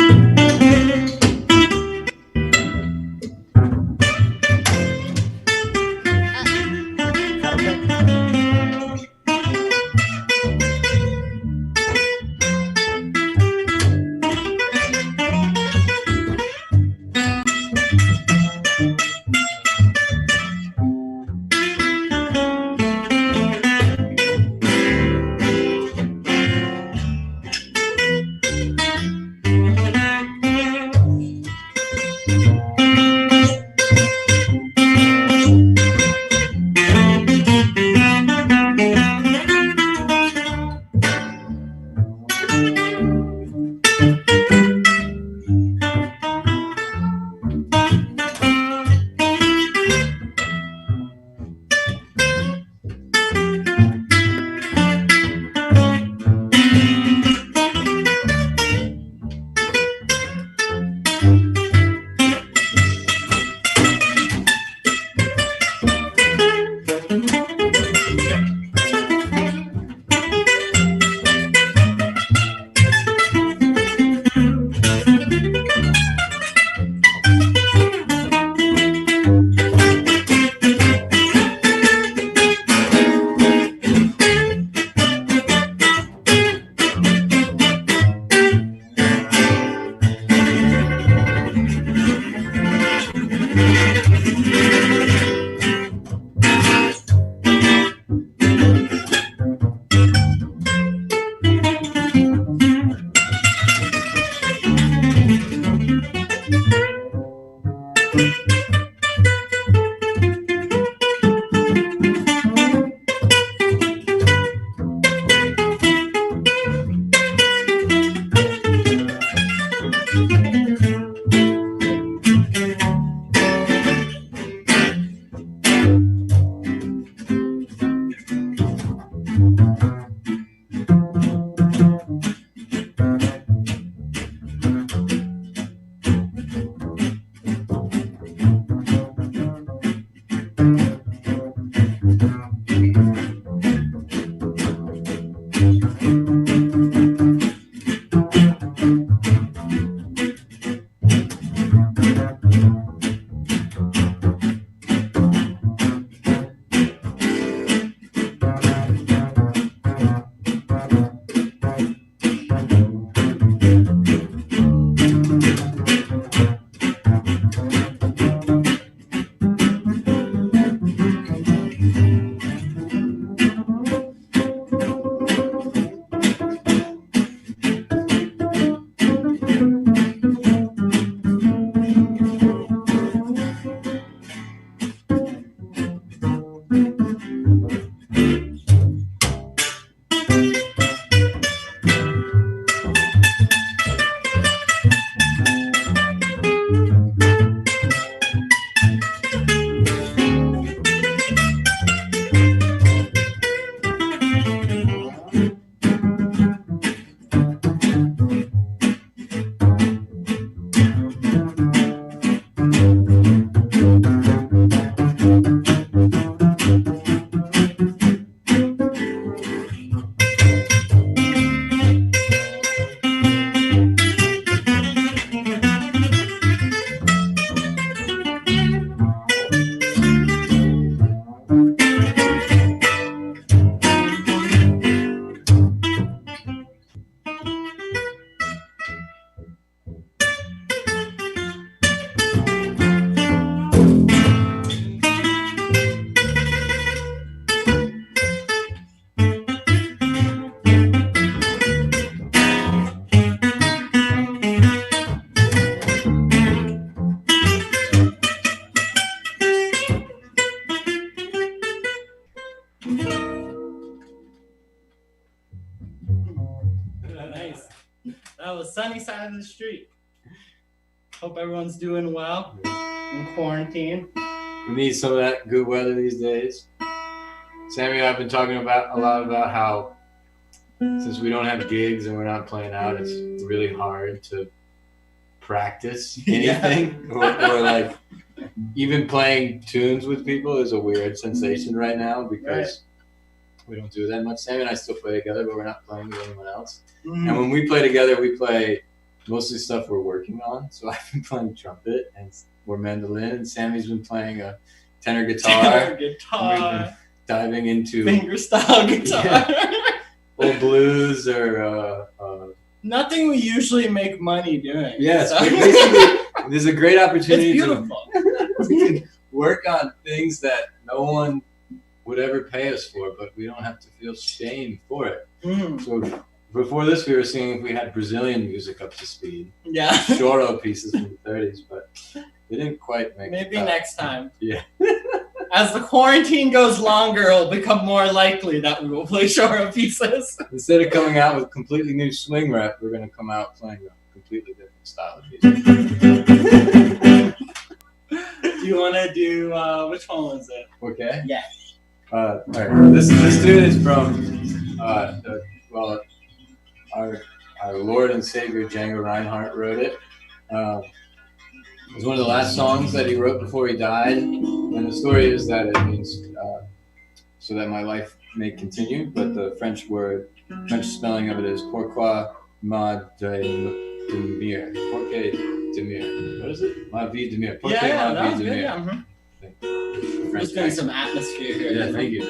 Nice. That was Sunny Side of the Street. Hope everyone's doing well in quarantine. We need some of that good weather these days. Sammy and I have been talking about a lot about how since we don't have gigs and we're not playing out, it's really hard to practice anything or like even playing tunes with people is a weird sensation right now because we don't do that much. Sammy and I still play together, but we're not playing with anyone else. And when we play together, we play mostly stuff we're working on. So I've been playing trumpet or mandolin, and Sammy's been playing a tenor guitar. We've been diving into fingerstyle guitar. Old blues or nothing we usually make money doing. Yes, so. Basically, there's a great opportunity it's beautiful. to work on things that no one would ever pay us for, but we don't have to feel shame for it. So before this, we were seeing if we had Brazilian music up to speed. Yeah. Choro pieces from the 30s, but they didn't quite make it. Maybe next time. Yeah. As the quarantine goes longer, it'll become more likely that we will play Choro pieces. Instead of coming out with completely new swing rap, we're going to come out playing a completely different style of music. Do you want to do, which one was it? Okay. Yeah. All right. This dude is from, our Lord and Savior Django Reinhardt wrote it. It was one of the last songs that he wrote before he died. And the story is that it means so that my life may continue, but the French spelling of it is pourquoi ma demeure. Pourquoi demeure. What is it? Ma vie demeure. Pourquoi ma vie demeure. Yeah, just getting some atmosphere here. Yeah, thank you.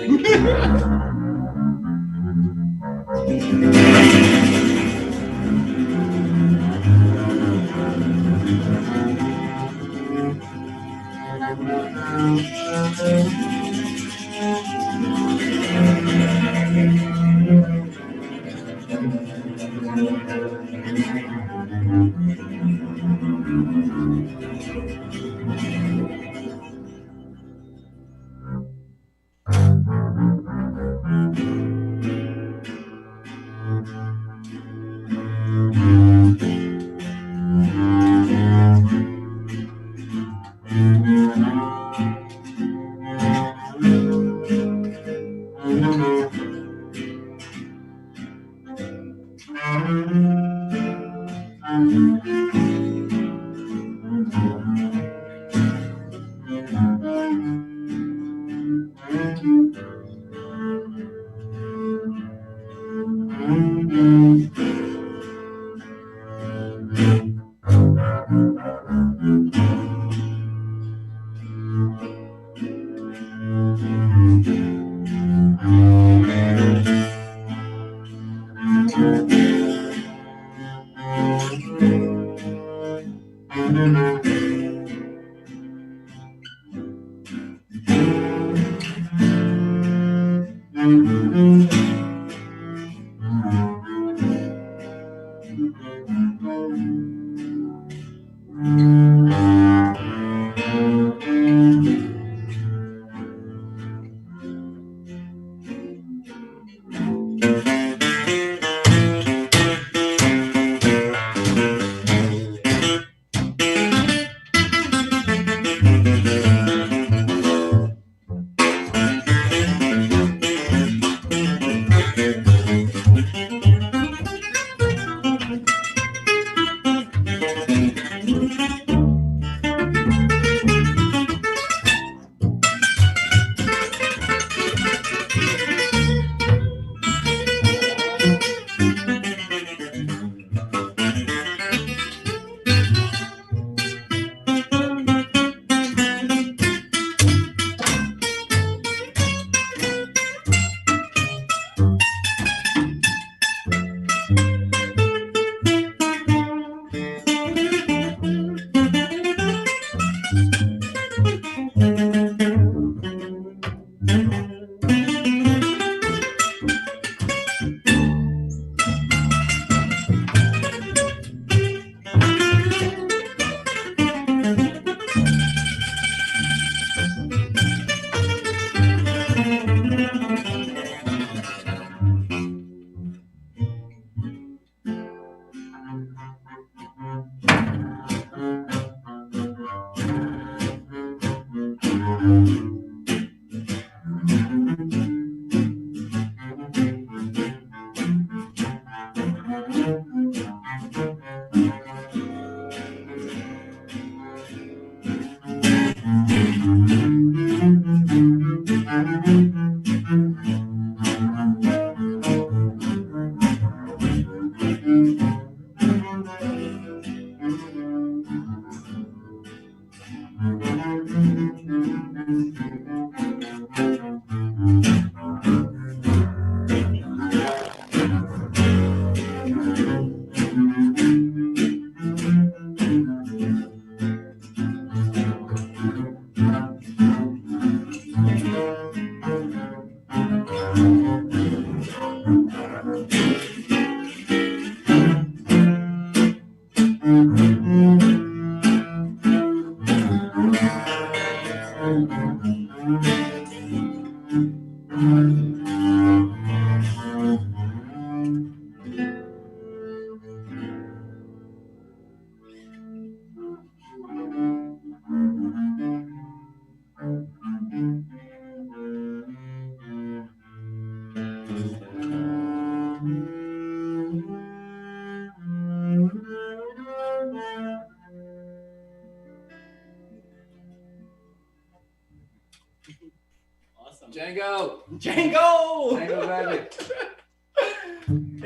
Django! Django! Django, baby.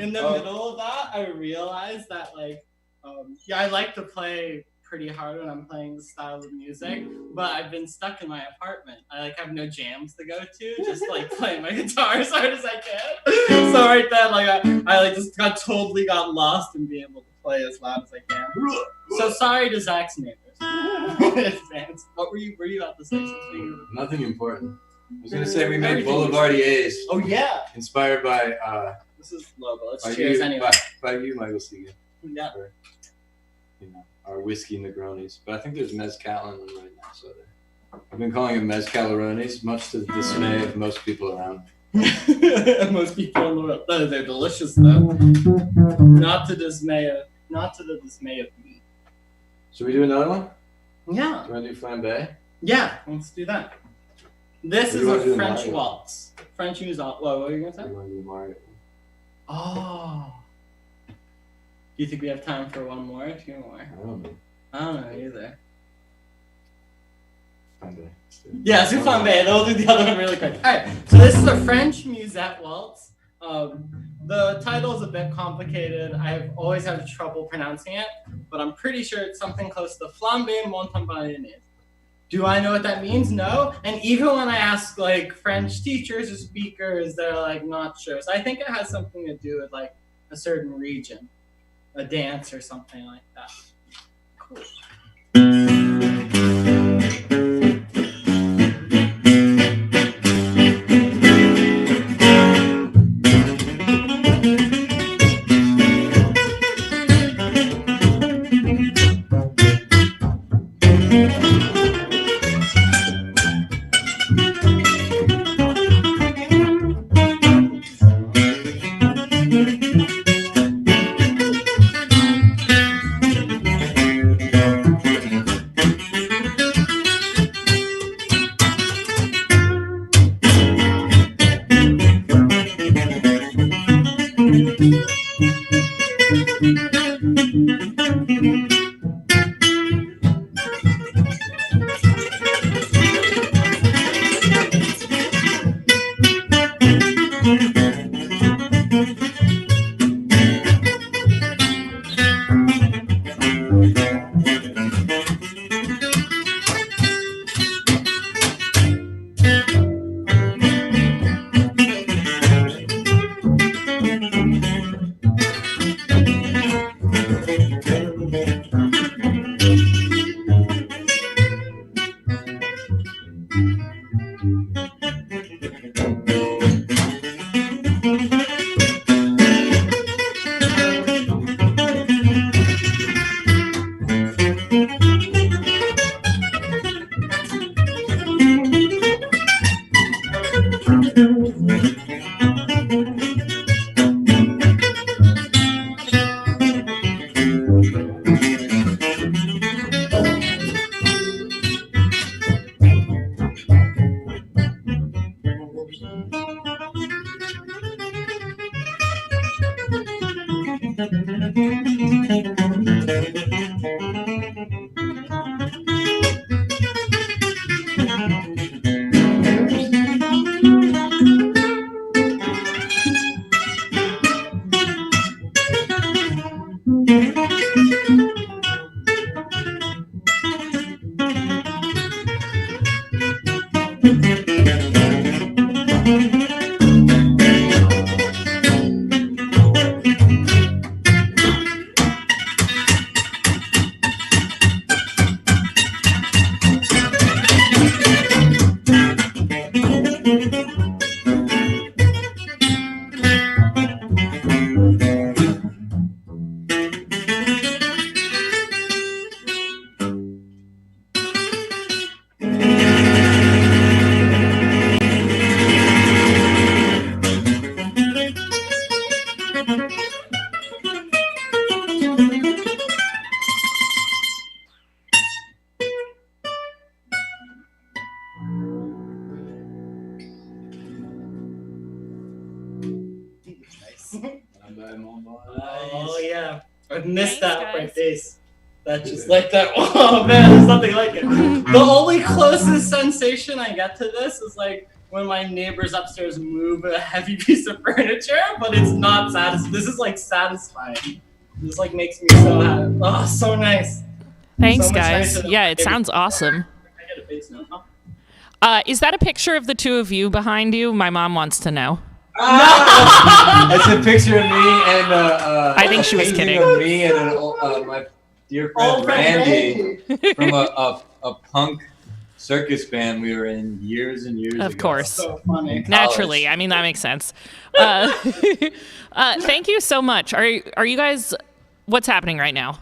In the middle of that, I realized that I like to play pretty hard when I'm playing this style of music, but I've been stuck in my apartment. I have no jams to go to, just playing my guitar as hard as I can. So right then, I just totally got lost in being able to play as loud as I can. So sorry to Zach's neighbors. What were you about to say? Something? Nothing important. I was gonna say we made Boulevardiers. Oh yeah. Inspired by This is logo. Let's cheers anyway. By you, Michael Segan. Yeah. For, our whiskey Negronis. But I think there's mezcal in them right now, so I've been calling them mezcalaronis, much to the dismay of most people around. Most people in the world. They're delicious though. Not to the dismay of me. Should we do another one? Yeah. Do you want to do flambe? Yeah, let's do that. This Or is you wanna a do French Mario? waltz. French music. What were you gonna Do say? you want to do Mario? Oh. Do you think we have time for one more or two more? I don't know. I don't know either. Flambe. Yeah, it's flambe. Then we'll do the other one really quick. Alright, so this is a French musette waltz. The title is a bit complicated. I've always had trouble pronouncing it, but I'm pretty sure it's something close to flambe montagne. Do I know what that means? No. And even when I ask French teachers or speakers, they're not sure. So I think it has something to do with a certain region, a dance or something like that. Cool. Oh yeah, I've missed Thanks, that by guys. face. That's just like that. Oh man, there's nothing like it. The only closest sensation I get to this is when my neighbors upstairs move a heavy piece of furniture, but it's not satisfying. This is like satisfying. This like makes me so happy. Oh, so nice. Thanks, So much guys. nicer than Yeah, my it neighbors. sounds awesome. I get a bass note, huh? Is that a picture of the two of you behind you? My mom wants to know. It's a picture of me and I think she was painting kidding. of me and my dear friend Old friend Randy from a punk circus band we were in years and years ago. Of course. So funny. Naturally. I mean, that makes sense. Thank you so much. Are you guys, what's happening right now?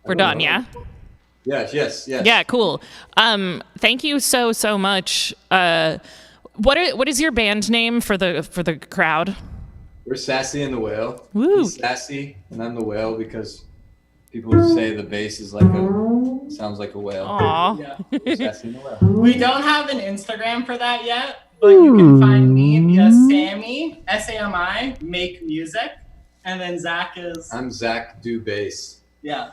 We're done, yeah? Yes. Yeah, cool. Thank you so much. What is your band name for the crowd? We're Sassy and the Whale. Woo. He's Sassy and I'm the Whale because people say the bass is sounds like a whale. Aw. Yeah. Sassy and the Whale. We don't have an Instagram for that yet, but you can find me via Sammy, SAMI, Make Music, and then Zach is I'm Zach Do Bass. yeah.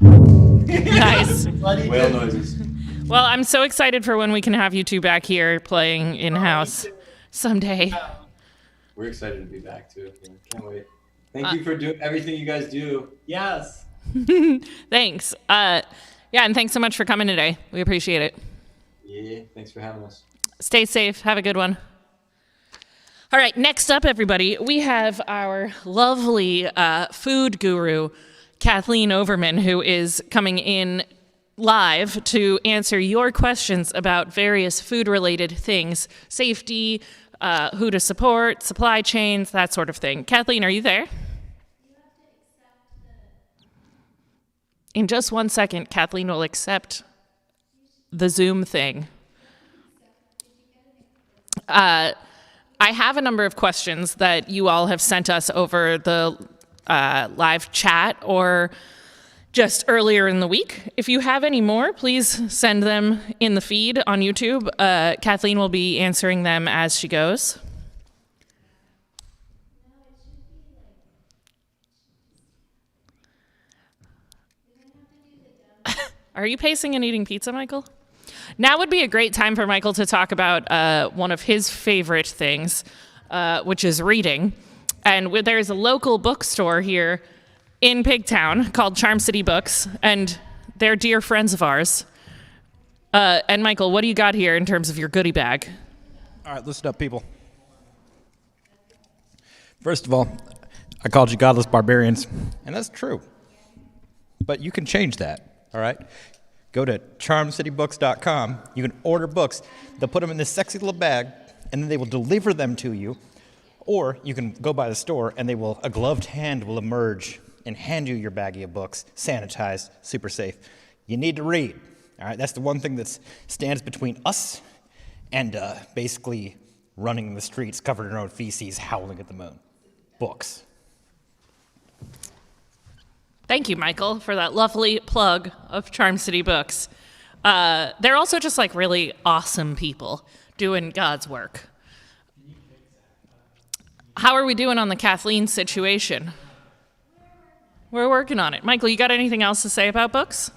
Nice. Bloody Whale good. noises. Well, I'm so excited for when we can have you two back here playing in-house someday. We're excited to be back too. Yeah, can't wait. Thank you for doing everything you guys do. Yes. Thanks. Yeah, and thanks so much for coming today. We appreciate it. Yeah, thanks for having us. Stay safe. Have a good one. All right, next up, everybody, we have our lovely food guru, Kathleen Overman, who is coming in live to answer your questions about various food-related things, safety, who to support, supply chains, that sort of thing. Kathleen, are you there? In just 1 second, Kathleen will accept the Zoom thing. I have a number of questions that you all have sent us over the live chat or just earlier in the week. If you have any more, please send them in the feed on YouTube. Kathleen will be answering them as she goes. Are you pacing and eating pizza, Michael? Now would be a great time for Michael to talk about one of his favorite things, which is reading. And there's a local bookstore here in Pigtown called Charm City Books, and they're dear friends of ours. And Michael, what do you got here in terms of your goodie bag? All right, listen up, people. First of all, I called you godless barbarians, and that's true. But you can change that, all right? Go to charmcitybooks.com. You can order books. They'll put them in this sexy little bag, and then they will deliver them to you. Or you can go by the store, and a gloved hand will emerge and hand you your baggie of books, sanitized, super safe. You need to read, all right? That's the one thing that stands between us and basically running the streets covered in our own feces, howling at the moon. Books. Thank you, Michael, for that lovely plug of Charm City Books. They're also just like really awesome people doing God's work. How are we doing on the Kathleen situation? We're working on it. Michael, you got anything else to say about books?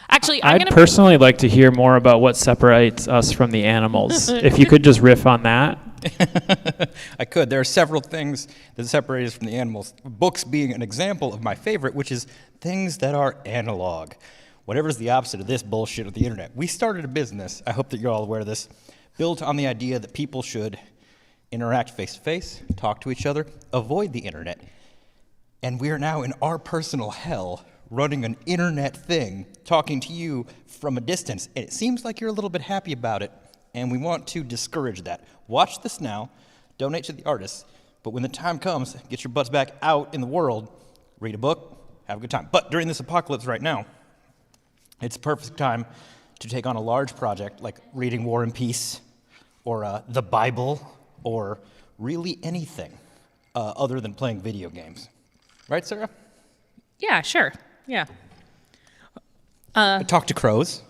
Actually, I'd personally like to hear more about what separates us from the animals. If you could just riff on that. I could. There are several things that separate us from the animals. Books being an example of my favorite, which is things that are analog. Whatever's the opposite of this bullshit of the internet. We started a business, I hope that you're all aware of this, built on the idea that people should interact face-to-face, talk to each other, avoid the internet. And we are now in our personal hell running an internet thing, talking to you from a distance. And it seems like you're a little bit happy about it, and we want to discourage that. Watch this now, donate to the artists, but when the time comes, get your butts back out in the world, read a book, have a good time. But during this apocalypse right now, it's a perfect time to take on a large project like reading War and Peace, or the Bible, or really anything other than playing video games. Right, Sarah? Yeah, sure. Yeah. Talk to crows.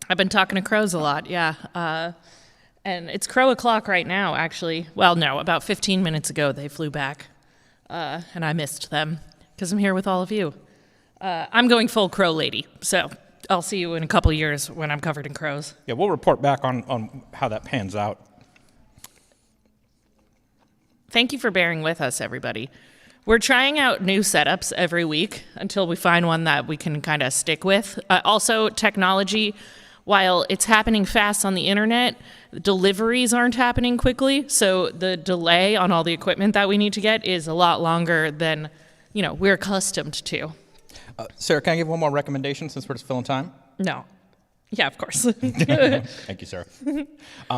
I've been talking to crows a lot, yeah. And it's crow o'clock right now, actually. Well, no, about 15 minutes ago they flew back, and I missed them because I'm here with all of you. I'm going full crow lady, so I'll see you in a couple years when I'm covered in crows. Yeah, we'll report back on how that pans out. Thank you for bearing with us, everybody. We're trying out new setups every week until we find one that we can kind of stick with. Also, technology, while it's happening fast on the internet, deliveries aren't happening quickly. So the delay on all the equipment that we need to get is a lot longer than, we're accustomed to. Sarah, can I give one more recommendation since we're just filling time? No. Yeah, of course. Thank you, Sarah.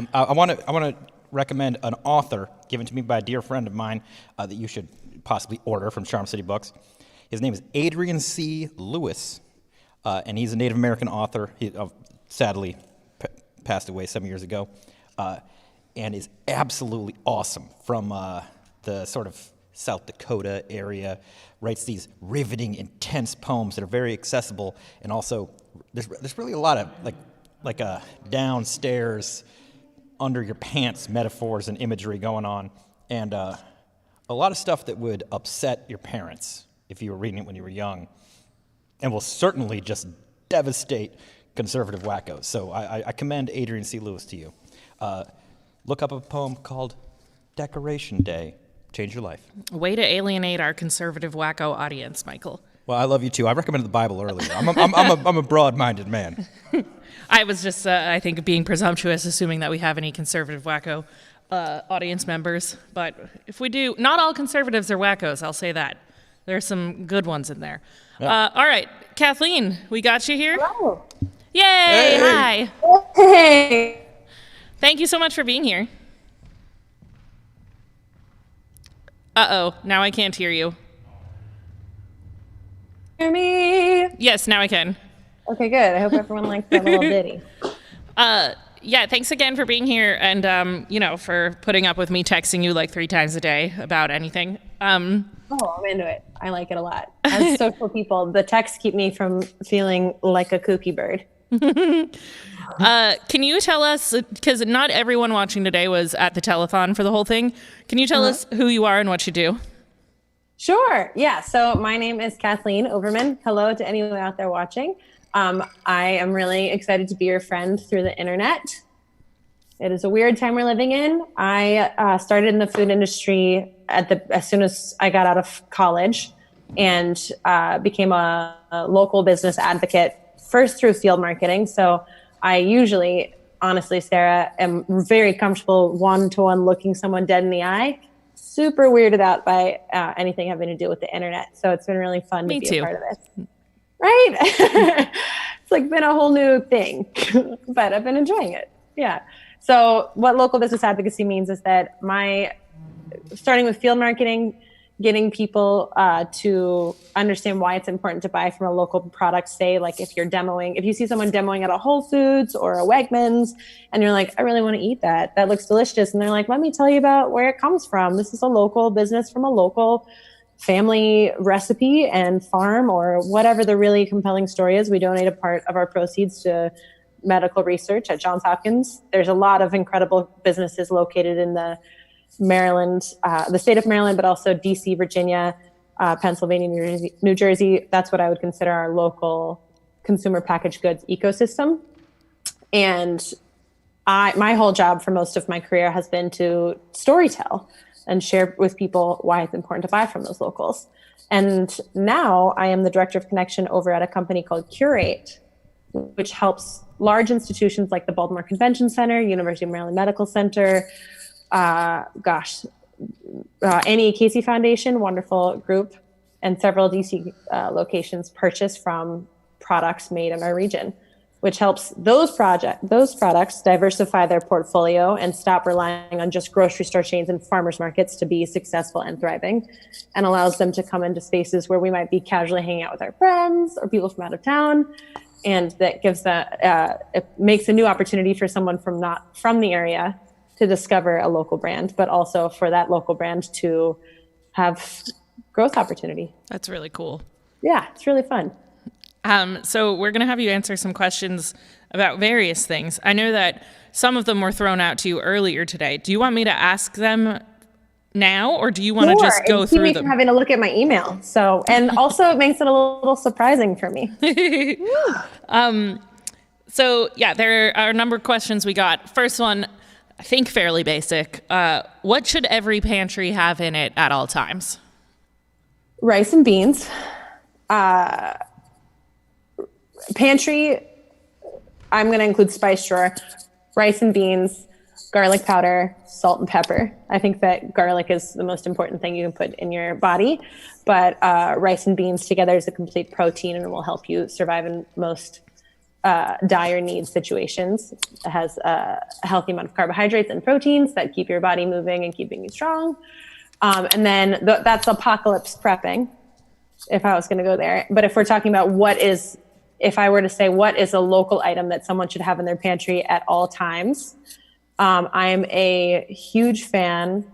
I want to recommend an author given to me by a dear friend of mine that you should possibly order from Charm City Books. His name is Adrian C. Lewis, and he's a Native American author. He sadly passed away 7 years ago, and is absolutely awesome from the sort of South Dakota area. Writes these riveting, intense poems that are very accessible, and also there's really a lot of like a downstairs, under your pants metaphors and imagery going on, and a lot of stuff that would upset your parents if you were reading it when you were young, and will certainly just devastate conservative wackos. So I commend Adrian C. Lewis to you. Look up a poem called Decoration Day. Change your life. Way to alienate our conservative wacko audience, Michael. Well, I love you too. I recommended the Bible earlier. I'm a broad-minded man. I was just, I think, being presumptuous, assuming that we have any conservative wacko audience members. But if we do, not all conservatives are wackos, I'll say that. There's some good ones in there. Yeah. All right, Kathleen, we got you here. Hello. Yay, Hey. hi. Hey. Thank you so much for being here. Uh-oh, now I can't hear you. Hear me? Yes, now I can. Okay, good. I hope everyone likes that little ditty. Yeah, thanks again for being here and, for putting up with me texting you like 3 times a day about anything. Oh, I'm into it. I like it a lot. As social people, the texts keep me from feeling like a kooky bird. Can you tell us, because not everyone watching today was at the telethon for the whole thing, can you tell us who you are and what you do? Sure. Yeah. So my name is Kathleen Overman. Hello to anyone out there watching. I am really excited to be your friend through the internet. It is a weird time we're living in. I started in the food industry as soon as I got out of college, and became a local business advocate first through field marketing. So I usually, honestly, Sarah, am very comfortable one-to-one looking someone dead in the eye. Super weirded out by anything having to do with the internet. So it's been really fun to be a part of this. Right? It's like been a whole new thing, but I've been enjoying it. Yeah. So what local business advocacy means is that starting with field marketing, getting people to understand why it's important to buy from a local product. Say, like if you see someone demoing at a Whole Foods or a Wegmans, and you're like, I really want to eat that. That looks delicious. And they're like, let me tell you about where it comes from. This is a local business from a local family recipe and farm, or whatever the really compelling story is. We donate a part of our proceeds to medical research at Johns Hopkins. There's a lot of incredible businesses located in the state of Maryland, but also DC, Virginia, Pennsylvania, New Jersey. That's what I would consider our local consumer packaged goods ecosystem. And my whole job for most of my career has been to storytell and share with people why it's important to buy from those locals. And now I am the director of connection over at a company called Curate, which helps large institutions like the Baltimore Convention Center, University of Maryland Medical Center, Annie Casey Foundation, wonderful group, and several DC locations purchase from products made in our region, which helps those products diversify their portfolio and stop relying on just grocery store chains and farmers markets to be successful and thriving, and allows them to come into spaces where we might be casually hanging out with our friends or people from out of town. And that gives it makes a new opportunity for someone not from the area to discover a local brand, but also for that local brand to have growth opportunity. That's really cool. Yeah, it's really fun. So we're going to have you answer some questions about various things. I know that some of them were thrown out to you earlier today. Do you want me to ask them now, or do you want to Sure, just go and keep through me them? from having to look at my email. So, and also it makes it a little surprising for me. So yeah, there are a number of questions we got. First one, I think fairly basic. What should every pantry have in it at all times? Rice and beans. Pantry, I'm going to include spice drawer, rice and beans, garlic powder, salt and pepper. I think that garlic is the most important thing you can put in your body, but rice and beans together is a complete protein and will help you survive in most dire need situations. It has a healthy amount of carbohydrates and proteins that keep your body moving and keeping you strong. And then that's apocalypse prepping, if I was going to go there. But if we're talking about if I were to say what is a local item that someone should have in their pantry at all times, I'm a huge fan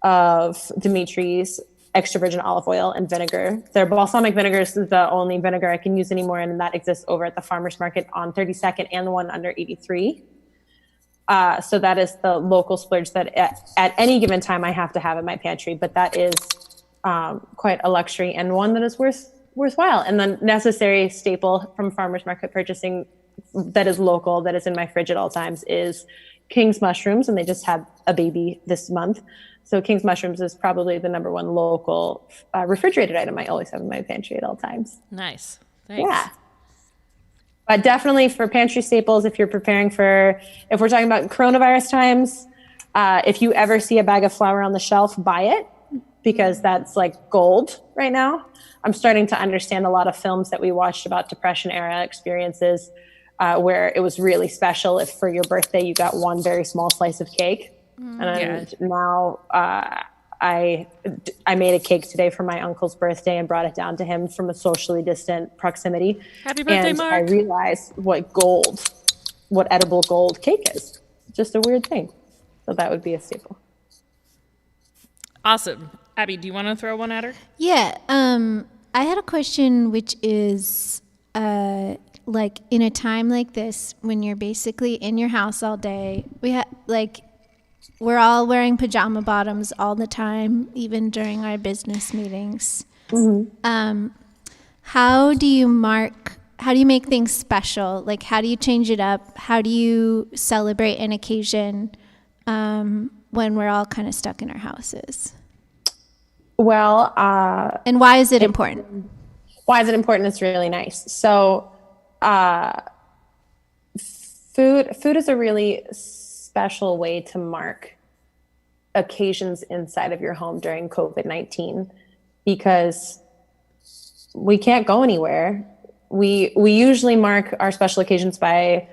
of Dimitri's extra virgin olive oil and vinegar. Their balsamic vinegar is the only vinegar I can use anymore, and that exists over at the farmer's market on 32nd and the one under 83. So that is the local splurge that at any given time I have to have in my pantry, but that is quite a luxury and one that is worthwhile. And the necessary staple from farmer's market purchasing that is local, that is in my fridge at all times, is King's mushrooms, and they just had a baby this month. So King's mushrooms is probably the number one local refrigerated item I always have in my pantry at all times. Nice. Thanks. Yeah. But definitely for pantry staples, if we're talking about coronavirus times, if you ever see a bag of flour on the shelf, buy it, because that's like gold right now. I'm starting to understand a lot of films that we watched about Depression era experiences where it was really special if for your birthday you got one very small slice of cake. And now I made a cake today for my uncle's birthday and brought it down to him from a socially distant proximity. Happy birthday, and Mark. I realized what edible gold cake is. Just a weird thing. So that would be a staple. Awesome. Abby, do you want to throw one at her? Yeah. I had a question, which is like in a time like this, when you're basically in your house all day, we're all wearing pajama bottoms all the time, even during our business meetings. Mm-hmm. How do you make things special? Like, how do you change it up? How do you celebrate an occasion when we're all kind of stuck in our houses? Well, and why is it important? Why is it important? It's really nice. So, food is a really special way to mark occasions inside of your home during COVID-19, because we can't go anywhere. We usually mark our special occasions by,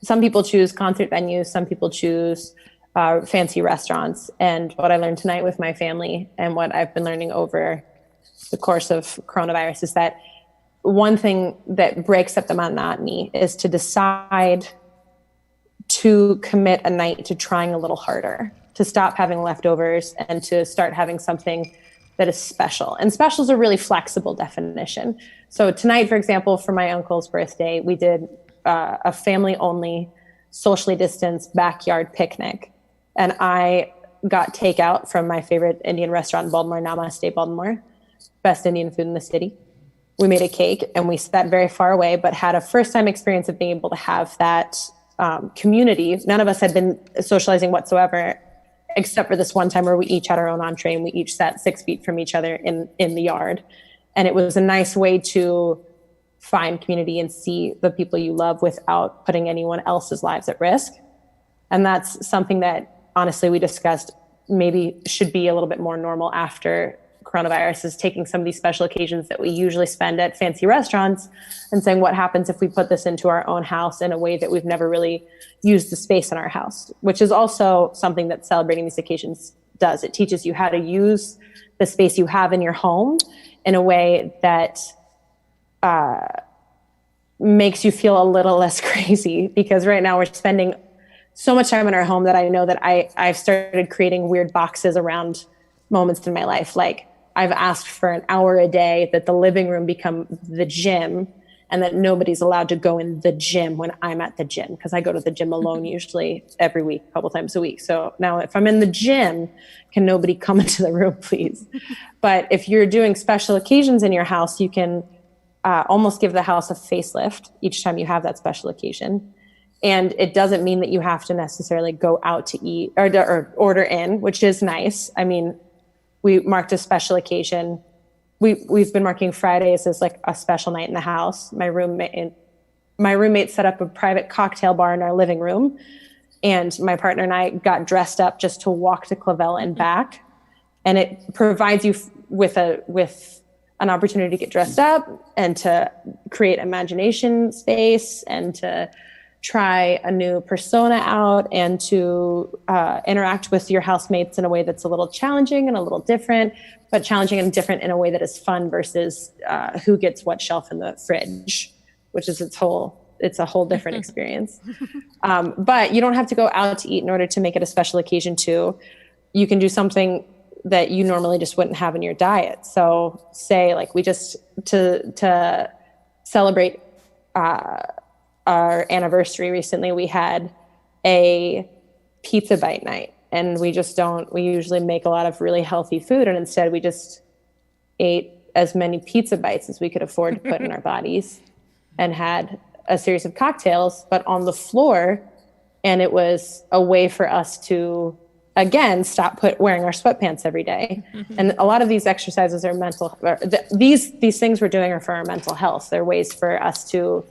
some people choose concert venues, some people choose fancy restaurants. And what I learned tonight with my family, and what I've been learning over the course of coronavirus, is that one thing that breaks up the monotony is to decide to commit a night to trying a little harder, to stop having leftovers and to start having something that is special. And special is a really flexible definition. So tonight, for example, for my uncle's birthday, we did a family-only, socially distanced backyard picnic. And I got takeout from my favorite Indian restaurant in Baltimore, Namaste Baltimore, best Indian food in the city. We made a cake and we sat very far away, but had a first-time experience of being able to have that community. None of us had been socializing whatsoever, except for this one time where we each had our own entree and we each sat 6 feet from each other in the yard. And it was a nice way to find community and see the people you love without putting anyone else's lives at risk. And that's something that honestly we discussed maybe should be a little bit more normal after coronavirus, is taking some of these special occasions that we usually spend at fancy restaurants and saying, what happens if we put this into our own house in a way that we've never really used the space in our house, which is also something that celebrating these occasions does. It teaches you how to use the space you have in your home in a way that makes you feel a little less crazy, because right now we're spending so much time in our home that I know that I've started creating weird boxes around moments in my life. Like, I've asked for an hour a day that the living room become the gym, and that nobody's allowed to go in the gym when I'm at the gym, because I go to the gym alone usually every week, a couple times a week. So now if I'm in the gym, can nobody come into the room, please? But if you're doing special occasions in your house, you can almost give the house a facelift each time you have that special occasion. And it doesn't mean that you have to necessarily go out to eat or order in, which is nice. I mean, we marked a special occasion. We've been marking Fridays as like a special night in the house. My roommate set up a private cocktail bar in our living room, and my partner and I got dressed up just to walk to Clavel and back. And it provides you with an opportunity to get dressed up and to create imagination space and to try a new persona out and to interact with your housemates in a way that's a little challenging and a little different, but challenging and different in a way that is fun versus who gets what shelf in the fridge, which is it's a whole different experience. But you don't have to go out to eat in order to make it a special occasion too. You can do something that you normally just wouldn't have in your diet. So say like we just, to celebrate our anniversary recently, we had a pizza bite night, and we usually make a lot of really healthy food. And instead we just ate as many pizza bites as we could afford to put in our bodies and had a series of cocktails, but on the floor. And it was a way for us to, again, stop wearing our sweatpants every day. And a lot of these exercises are these things we're doing are for our mental health. They're ways for us to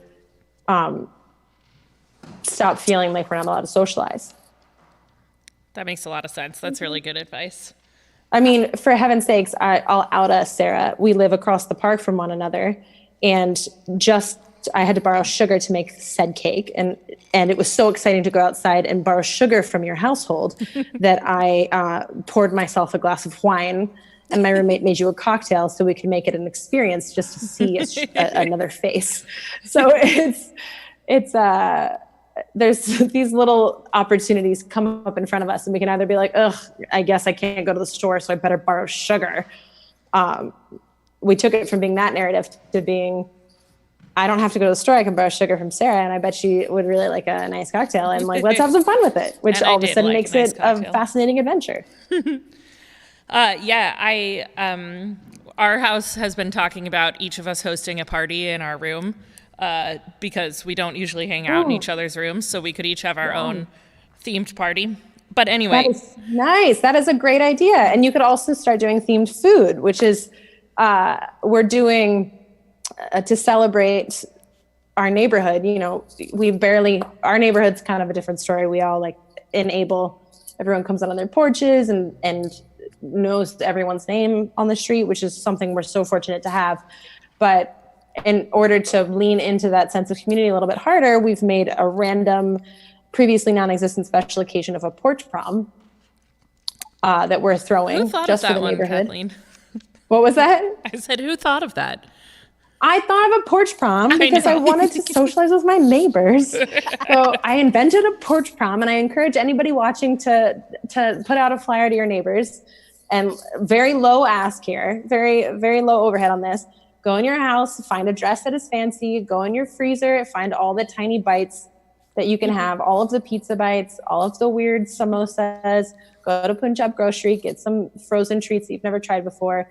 stop feeling like we're not allowed to socialize. That makes a lot of sense. That's really good advice. I mean, for heaven's sakes, I'll out us, Sarah. We live across the park from one another, and I had to borrow sugar to make said cake, and it was so exciting to go outside and borrow sugar from your household that I poured myself a glass of wine, and my roommate made you a cocktail so we could make it an experience just to see another face. So there's these little opportunities come up in front of us, and we can either be like, ugh, I guess I can't go to the store, so I better borrow sugar. We took it from being that narrative to being, I don't have to go to the store, I can borrow sugar from Sarah, and I bet she would really like a nice cocktail, and like, let's have some fun with it, which all of a sudden makes it a fascinating adventure. Our house has been talking about each of us hosting a party in our room because we don't usually hang out in each other's rooms, so we could each have our own themed party. But anyway. That is nice. That is a great idea. And you could also start doing themed food, which is, we're doing to celebrate our neighborhood. You know, our neighborhood's kind of a different story. We all like enable, everyone comes out on their porches and knows everyone's name on the street, which is something we're so fortunate to have. But in order to lean into that sense of community a little bit harder, we've made a random, previously non-existent special occasion of a porch prom that we're throwing. Who thought just of that for the one, neighborhood. Kathleen? What was that? I said, who thought of that? I thought of a porch prom because I wanted to socialize with my neighbors. So I invented a porch prom, and I encourage anybody watching to put out a flyer to your neighbors. And very low ask here, very, very low overhead on this. Go in your house, find a dress that is fancy, go in your freezer, find all the tiny bites that you can have, all of the pizza bites, all of the weird samosas, go to Punjab grocery, get some frozen treats that you've never tried before,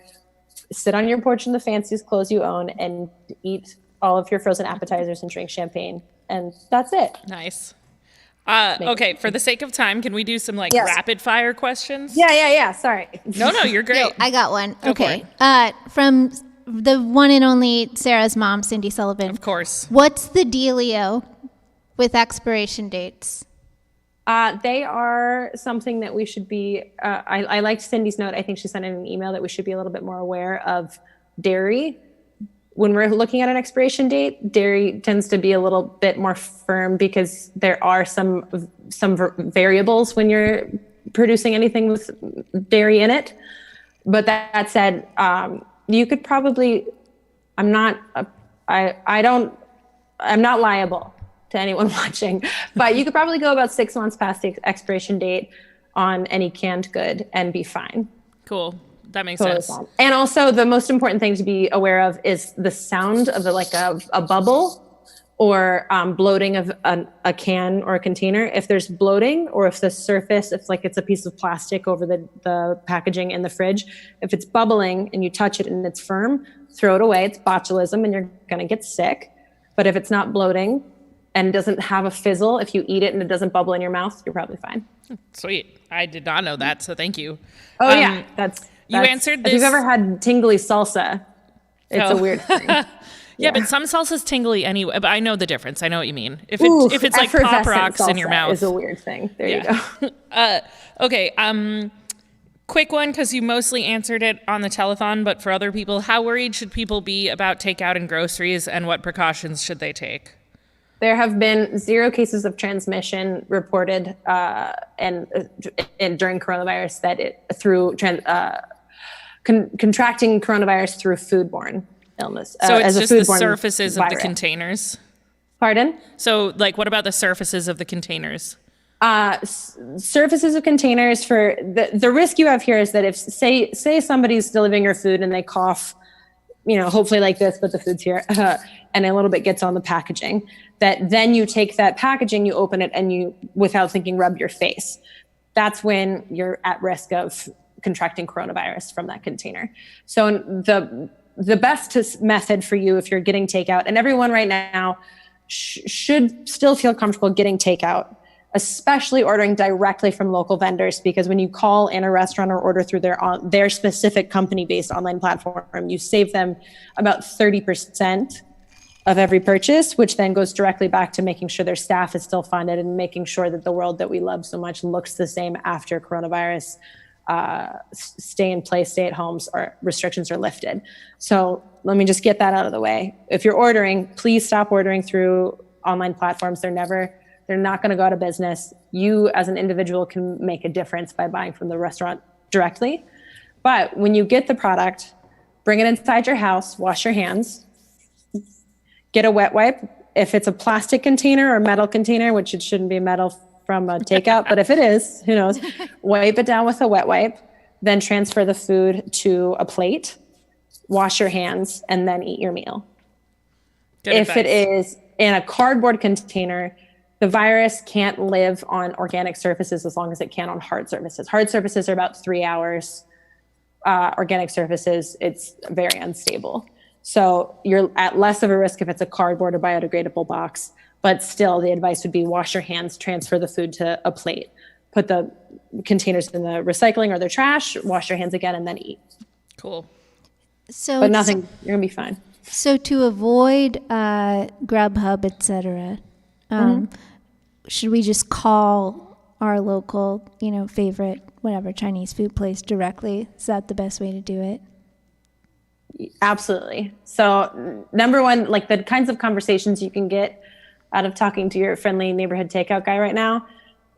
sit on your porch in the fanciest clothes you own, and eat all of your frozen appetizers and drink champagne. And that's it. Nice. Okay, for the sake of time, can we do some rapid fire questions? Yeah. Sorry. No, you're great. I got one. Go Okay. From the one and only Sarah's mom, Cindy Sullivan. Of course. What's the dealio with expiration dates? They are something that we should be, I liked Cindy's note. I think she sent in an email that we should be a little bit more aware of dairy. When we're looking at an expiration date, dairy tends to be a little bit more firm because there are some variables when you're producing anything with dairy in it. But that said, you could probably, I'm not liable to anyone watching, but you could probably go about 6 months past the expiration date on any canned good and be fine. Cool. That makes Totally sense. fine. And also the most important thing to be aware of is the sound of a bubble or bloating of a can or a container. If there's bloating, or if the surface, if like it's a piece of plastic over the packaging in the fridge, if it's bubbling and you touch it and it's firm, throw it away. It's botulism and you're gonna get sick. But if it's not bloating and doesn't have a fizzle, if you eat it and it doesn't bubble in your mouth, you're probably fine. Sweet. I did not know that, so thank you. Oh yeah, that's you answered If this. you've ever had tingly salsa, it's a weird thing. Yeah, but some salsa's tingly anyway. But I know the difference. I know what you mean. If it's like Pop effervescent Rocks in your salsa mouth, is a weird thing. There you go. Okay. Quick one, because you mostly answered it on the telethon, but for other people, how worried should people be about takeout and groceries, and what precautions should they take? There have been 0 cases of transmission reported and during coronavirus contracting coronavirus through foodborne illness. So it's as just a the foodborne surfaces of the virus. containers. Pardon? So, like, what about the surfaces of the containers? Surfaces of containers for the risk you have here is that if say somebody's delivering your food and they cough, hopefully like this, but the food's here, and a little bit gets on the packaging, that then you take that packaging, you open it, and you, without thinking, rub your face. That's when you're at risk of contracting coronavirus from that container. So the best method for you if you're getting takeout, and everyone right now should still feel comfortable getting takeout, especially ordering directly from local vendors, because when you call in a restaurant or order through their specific company-based online platform, you save them about 30% of every purchase, which then goes directly back to making sure their staff is still funded and making sure that the world that we love so much looks the same after coronavirus stay at homes or restrictions are lifted. So let me just get that out of the way. If you're ordering, please stop ordering through online platforms. They're not going to go out of business. You as an individual can make a difference by buying from the restaurant directly. But when you get the product, bring it inside your house, wash your hands, get a wet wipe. If it's a plastic container or metal container, which it shouldn't be metal from a takeout, but if it is, who knows, wipe it down with a wet wipe, then transfer the food to a plate, wash your hands, and then eat your meal. If it is in a cardboard container, the virus can't live on organic surfaces as long as it can on hard surfaces. Hard surfaces are about 3 hours. Organic surfaces, it's very unstable. So you're at less of a risk if it's a cardboard or biodegradable box, but still the advice would be wash your hands, transfer the food to a plate, put the containers in the recycling or the trash, wash your hands again, and then eat. Cool. But nothing, you're gonna be fine. So to avoid Grubhub, etc., should we just call our local, favorite, whatever, Chinese food place directly? Is that the best way to do it? Absolutely. So number one, like the kinds of conversations you can get out of talking to your friendly neighborhood takeout guy right now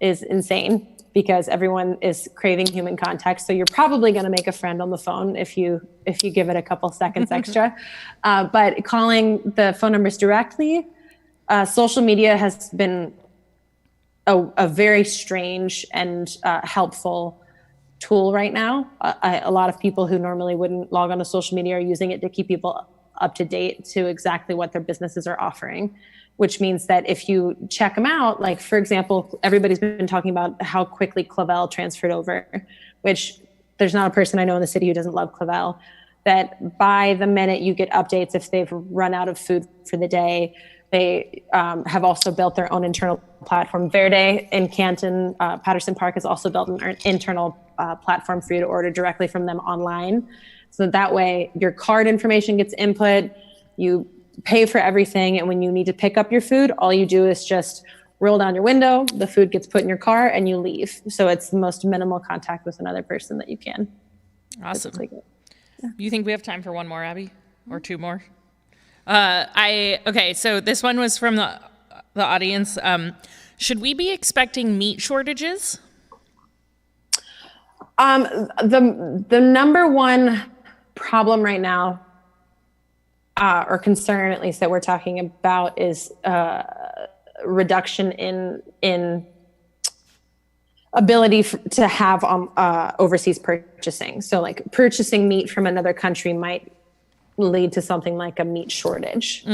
is insane, because everyone is craving human contact. So you're probably going to make a friend on the phone if you give it a couple seconds extra. But calling the phone numbers directly, social media has been a very strange and helpful tool right now. A lot of people who normally wouldn't log on to social media are using it to keep people up to date to exactly what their businesses are offering, which means that if you check them out, like for example, everybody's been talking about how quickly Clavel transferred over, which there's not a person I know in the city who doesn't love Clavel, that by the minute you get updates if they've run out of food for the day. They have also built their own internal platform. Verde in Canton, Patterson Park has also built an internal platform for you to order directly from them online. So that way your card information gets input, you pay for everything, and when you need to pick up your food, all you do is just roll down your window, the food gets put in your car, and you leave. So it's the most minimal contact with another person that you can. Awesome. Yeah. You think we have time for one more, Abby? Or two more? Okay, so this one was from the audience. Should we be expecting meat shortages? The number one problem right now, or concern at least that we're talking about, is reduction in ability to have overseas purchasing. So like purchasing meat from another country might lead to something like a meat shortage,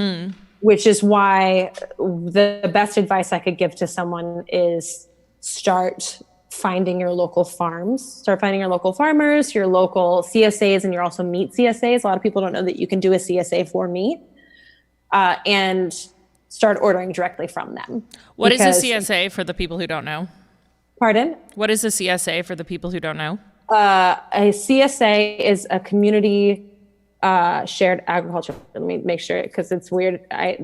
which is why the best advice I could give to someone is start finding your local farms, start finding your local farmers, your local CSAs, and you're also meat CSAs. A lot of people don't know that you can do a CSA for meat, and start ordering directly from them. What is a CSA for the people who don't know? Pardon? What is a CSA for the people who don't know? A CSA is a community shared agriculture. Let me make sure, because it's weird. I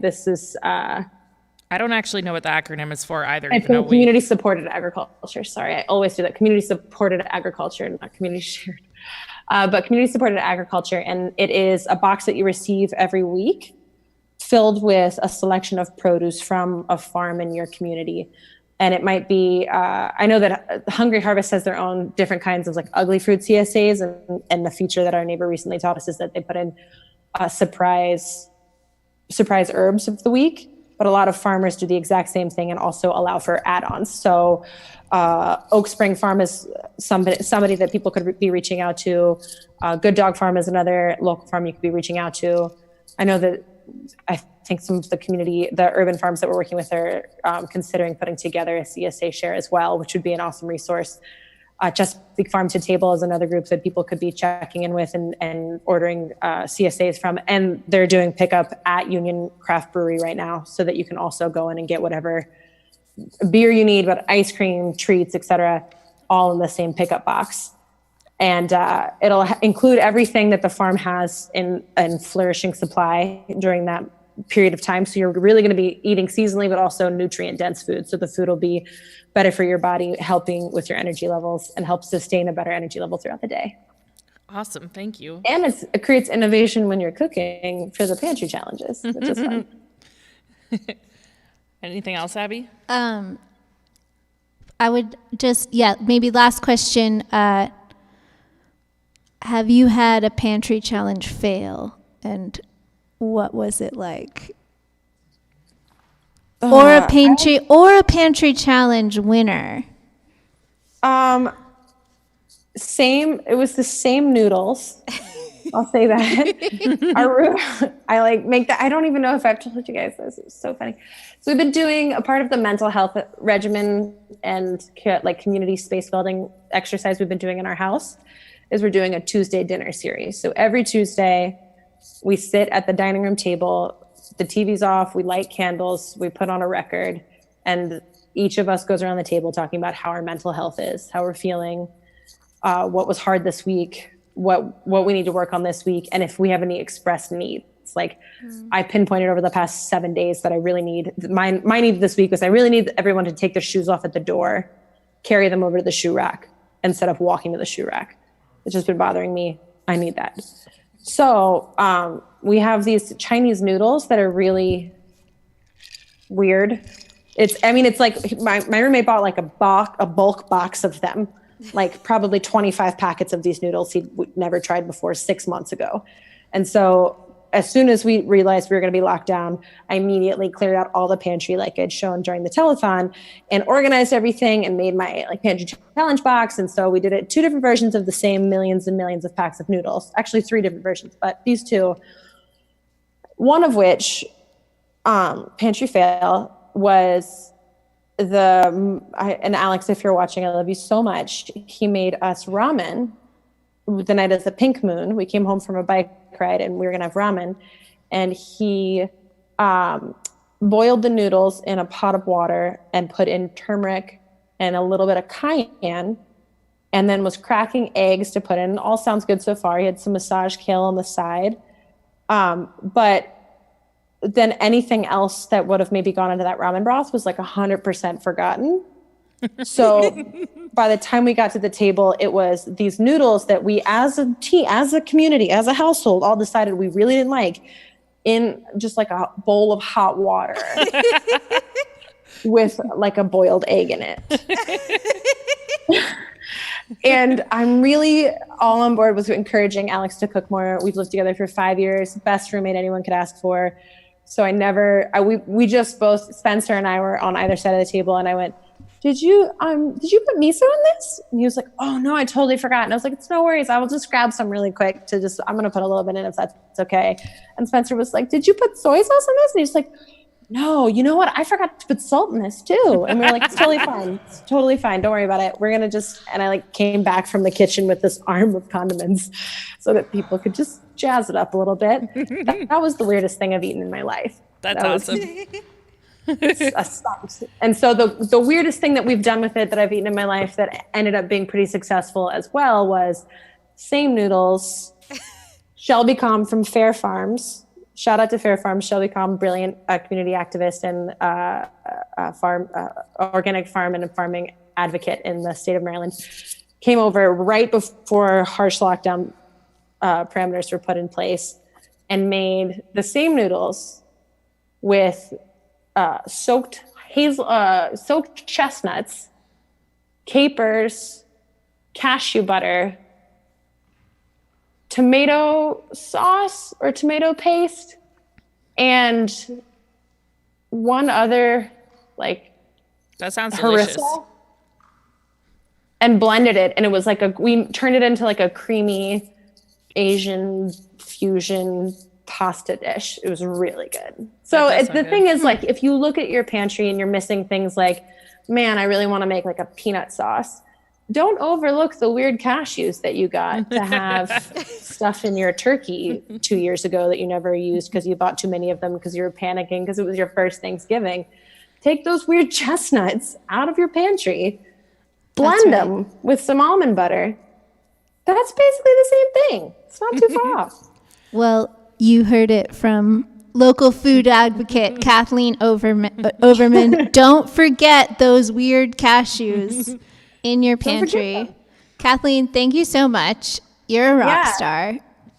don't actually know what the acronym is for either. I think community supported agriculture. Sorry, I always do that. Community supported agriculture, not community shared. But community supported agriculture, and it is a box that you receive every week filled with a selection of produce from a farm in your community. And it might be, I know that Hungry Harvest has their own different kinds of like ugly fruit CSAs, and the feature that our neighbor recently taught us is that they put in surprise herbs of the week. But a lot of farmers do the exact same thing and also allow for add-ons. So Oak Spring Farm is somebody that people could be reaching out to. Good Dog Farm is another local farm you could be reaching out to. I know that I think some of the urban farms that we're working with are considering putting together a CSA share as well, which would be an awesome resource. Chesapeake Farm to Table is another group that people could be checking in with and ordering CSAs from. And they're doing pickup at Union Craft Brewery right now, so that you can also go in and get whatever beer you need, but ice cream, treats, etc., all in the same pickup box. And it'll include everything that the farm has in flourishing supply during that period of time. So you're really going to be eating seasonally, but also nutrient-dense food. So the food will be better for your body, helping with your energy levels and help sustain a better energy level throughout the day. Awesome, thank you. And it creates innovation when you're cooking for the pantry challenges, which is fun. Anything else, Abby? I would just, maybe last question. Have you had a pantry challenge fail, and what was it like? Or a pantry challenge winner? Same. It was the same noodles. I'll say that. I like make that. I don't even know if I've told you guys this. It's so funny. So we've been doing a part of the mental health regimen and like community space building exercise we've been doing in our house is we're doing a Tuesday dinner series. So every Tuesday we sit at the dining room table, the TV's off, we light candles, we put on a record, and each of us goes around the table talking about how our mental health is, how we're feeling, what was hard this week, what we need to work on this week, and if we have any expressed needs. Like I pinpointed over the past 7 days that I really need, my need this week was I really need everyone to take their shoes off at the door, carry them over to the shoe rack instead of walking to the shoe rack. It's just been bothering me. I need that. So we have these Chinese noodles that are really weird. It's like my roommate bought like a bulk box of them, like probably 25 packets of these noodles he'd never tried before 6 months ago. And so as soon as we realized we were going to be locked down, I immediately cleared out all the pantry like I'd shown during the telethon and organized everything and made my like pantry challenge box. And so we did it 2 different versions of the same millions and millions of packs of noodles, actually 3 different versions, but these 2, one of which pantry fail was and Alex, if you're watching, I love you so much. He made us ramen the night of the pink moon. We came home from a bike ride and we were gonna have ramen, and he boiled the noodles in a pot of water and put in turmeric and a little bit of cayenne, and then was cracking eggs to put in. All sounds good so far. He had some massage kale on the side, but then anything else that would have maybe gone into that ramen broth was like 100% forgotten. So by the time we got to the table, it was these noodles that we as a community, as a household, all decided we really didn't like, in just like a bowl of hot water with like a boiled egg in it. And I'm really all on board with encouraging Alex to cook more. We've lived together for 5 years, best roommate anyone could ask for. So we just both, Spencer and I were on either side of the table, and I went, did you put miso in this? And he was like, oh no, I totally forgot. And I was like, it's no worries. I will just grab some really quick I'm going to put a little bit in if that's okay. And Spencer was like, did you put soy sauce in this? And he's like, no, you know what? I forgot to put salt in this too. And we were like, it's totally fine. It's totally fine. Don't worry about it. We're going to and I came back from the kitchen with this arm of condiments so that people could just jazz it up a little bit. That was the weirdest thing I've eaten in my life. That's awesome. And so the weirdest thing that we've done with it that I've eaten in my life that ended up being pretty successful as well was same noodles, Shelby Calm from Fair Farms. Shout out to Fair Farms, Shelby Calm, brilliant community activist and organic farm and farming advocate in the state of Maryland. Came over right before harsh lockdown parameters were put in place and made the same noodles with soaked chestnuts, capers, cashew butter, tomato sauce or tomato paste, and one other that sounds delicious. harissa, and blended it. And it was we turned it into a creamy Asian fusion pasta dish. It was really good. So the thing is, if you look at your pantry and you're missing things man, I really want to make a peanut sauce. Don't overlook the weird cashews that you got to have stuff in your turkey 2 years ago that you never used because you bought too many of them because you were panicking because it was your first Thanksgiving. Take those weird chestnuts out of your pantry, blend them with some almond butter. That's basically the same thing. It's not too far off. Well, you heard it from local food advocate Kathleen Overman. Don't forget those weird cashews in your pantry. Kathleen, thank you so much. You're a rock star.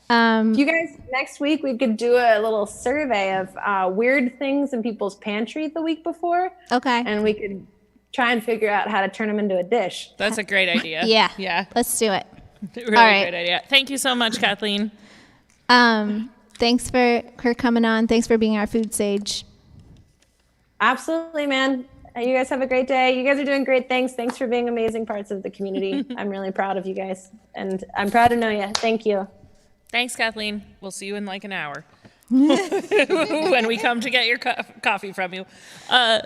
You guys, next week we could do a little survey of weird things in people's pantry the week before. Okay. And we could try and figure out how to turn them into a dish. That's a great idea. Yeah. Let's do it. Really great idea. Thank you so much, Kathleen. Thanks for coming on. Thanks for being our food sage. Absolutely, man. You guys have a great day. You guys are doing great things. Thanks for being amazing parts of the community. I'm really proud of you guys. And I'm proud to know you. Thank you. Thanks, Kathleen. We'll see you in an hour when we come to get your coffee from you. All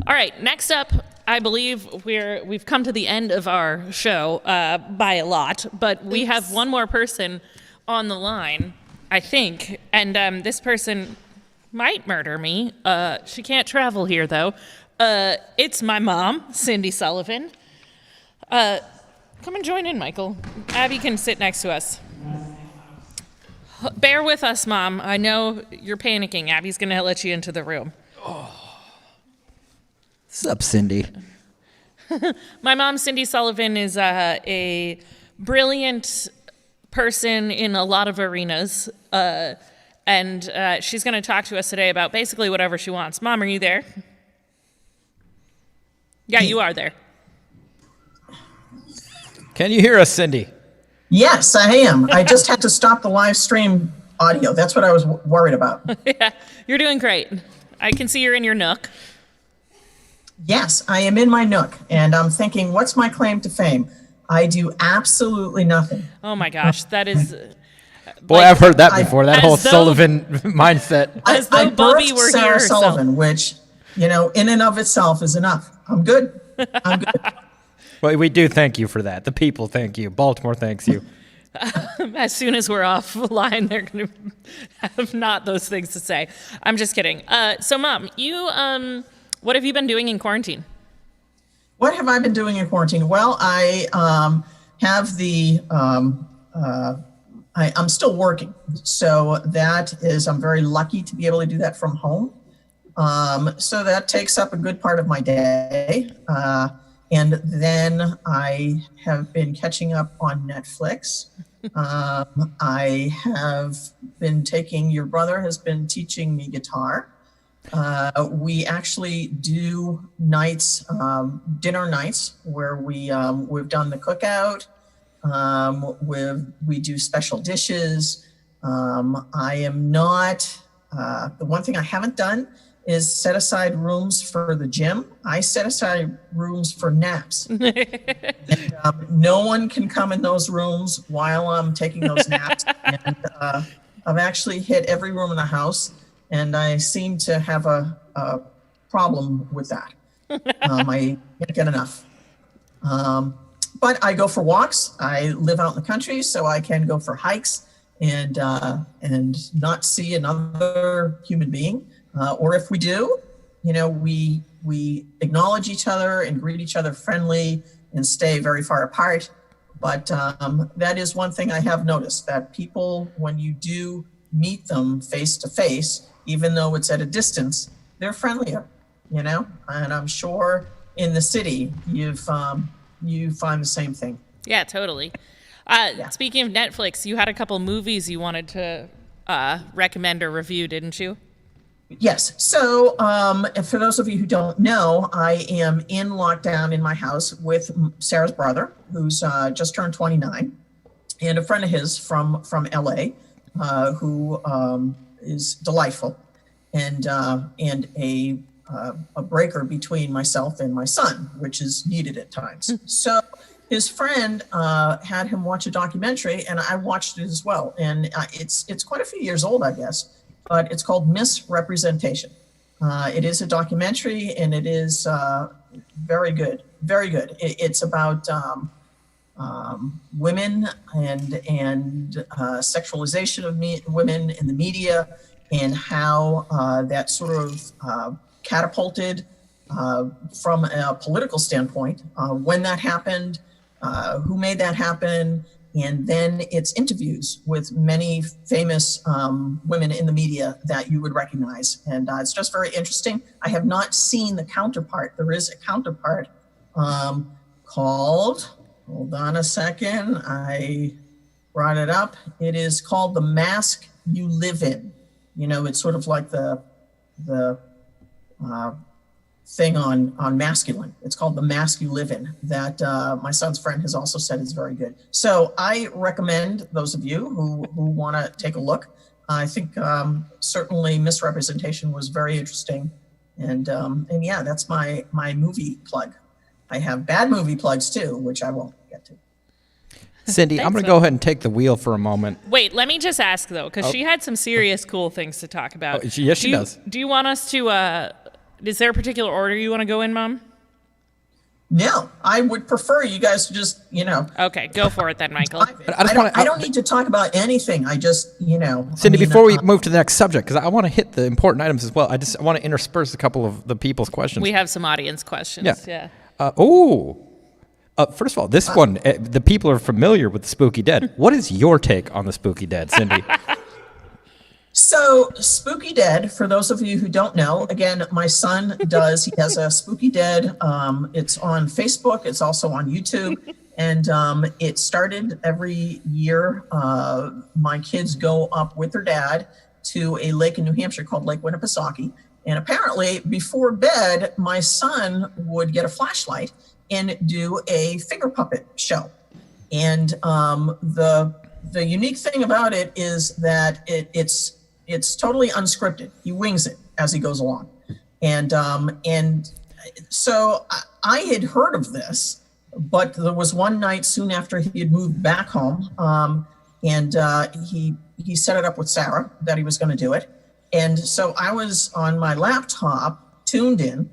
right, next up, I believe we've come to the end of our show by a lot, but we have one more person on the line, I think, and this person might murder me. She can't travel here, though. It's my mom, Cindy Sullivan. Come and join in, Michael. Abby can sit next to us. Bear with us, Mom. I know you're panicking. Abby's going to let you into the room. What's up, Cindy? My mom, Cindy Sullivan, is a brilliant person in a lot of arenas. And she's going to talk to us today about basically whatever she wants. Mom, are you there? Yeah, you are there. Can you hear us, Cindy? Yes, I am. I just had to stop the live stream audio. That's what I was worried about. Yeah, you're doing great. I can see you're in your nook. Yes, I am in my nook, and I'm thinking, what's my claim to fame? I do absolutely nothing. Oh my gosh, that is... Boy, I've heard that before, that whole Sullivan mindset. As though I Bobby birthed were Sarah here Sullivan, which, in and of itself is enough. I'm good. I'm good. Well, we do thank you for that. The people thank you. Baltimore thanks you. As soon as we're offline, they're going to have not those things to say. I'm just kidding. So, Mom, you, what have you been doing in quarantine? What have I been doing in quarantine? Well, I have I'm still working. So that is, I'm very lucky to be able to do that from home. So that takes up a good part of my day. And then I have been catching up on Netflix. I have been your brother has been teaching me guitar. We actually do nights, dinner nights, where we've done the cookout. We do special dishes. I am not, the one thing I haven't done is set aside rooms for the gym. I set aside rooms for naps. And, no one can come in those rooms while I'm taking those naps. And I've actually hit every room in the house, and I seem to have a problem with that. I can't get enough. But I go for walks. I live out in the country, so I can go for hikes and not see another human being. Or if we do, we acknowledge each other and greet each other friendly and stay very far apart. But that is one thing I have noticed, that people, when you do meet them face to face, even though it's at a distance, they're friendlier, and I'm sure in the city you find the same thing. Yeah, totally. Speaking of Netflix, you had a couple movies you wanted to recommend or review, didn't you? Yes. So for those of you who don't know, I am in lockdown in my house with Sarah's brother, who's just turned 29, and a friend of his from LA, who is delightful, and a breaker between myself and my son, which is needed at times. So his friend had him watch a documentary, and I watched it as well. And it's quite a few years old, I guess, but it's called Misrepresentation. It is a documentary, and it is very good, very good. It's about women and sexualization of women in the media, and how that sort of catapulted from a political standpoint, when that happened, who made that happen, and then it's interviews with many famous women in the media that you would recognize. And it's just very interesting. I have not seen the counterpart. There is a counterpart called, hold on a second, I brought it up. It is called The Mask You Live In. It's sort of like the thing on masculine. It's called The Mask You Live In, that my son's friend has also said is very good. So I recommend those of you who want to take a look. I think certainly Misrepresentation was very interesting. And yeah, that's my movie plug. I have bad movie plugs too, which I won't get to. Cindy, I'm going to go ahead and take the wheel for a moment. Wait, let me just ask, though, because she had some serious cool things to talk about. Yes, she does. Do you want us to, is there a particular order you want to go in, Mom? No, I would prefer you guys to just, Okay, go for it then, Michael. I don't need to talk about anything. I just, Cindy, before we move to the next subject, because I want to hit the important items as well, I want to intersperse a couple of the people's questions. We have some audience questions. Yeah. First of all, this one, the people are familiar with the Spooky Dead. What is your take on the Spooky Dead, Cindy? So Spooky Dead, for those of you who don't know, again, my son does. He has a Spooky Dead. It's on Facebook. It's also on YouTube. And it started every year. My kids go up with their dad to a lake in New Hampshire called Lake Winnipesaukee. And apparently before bed, my son would get a flashlight and do a finger puppet show. And the unique thing about it is that it's totally unscripted. He wings it as he goes along. And so I had heard of this, but there was one night soon after he had moved back home, and he set it up with Sarah that he was going to do it. And so I was on my laptop tuned in,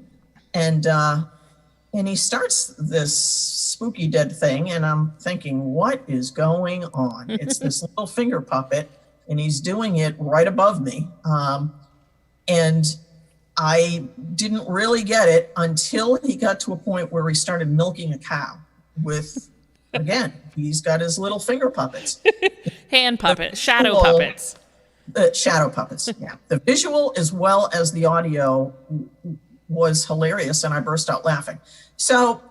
and he starts this Spooky Dead thing, and I'm thinking, what is going on? It's this little finger puppet, and he's doing it right above me. And I didn't really get it until he got to a point where he started milking a cow with, again, he's got his little finger puppets. Hand puppets, shadow puppets. Shadow puppets, yeah. The visual as well as the audio was hilarious, and I burst out laughing. So,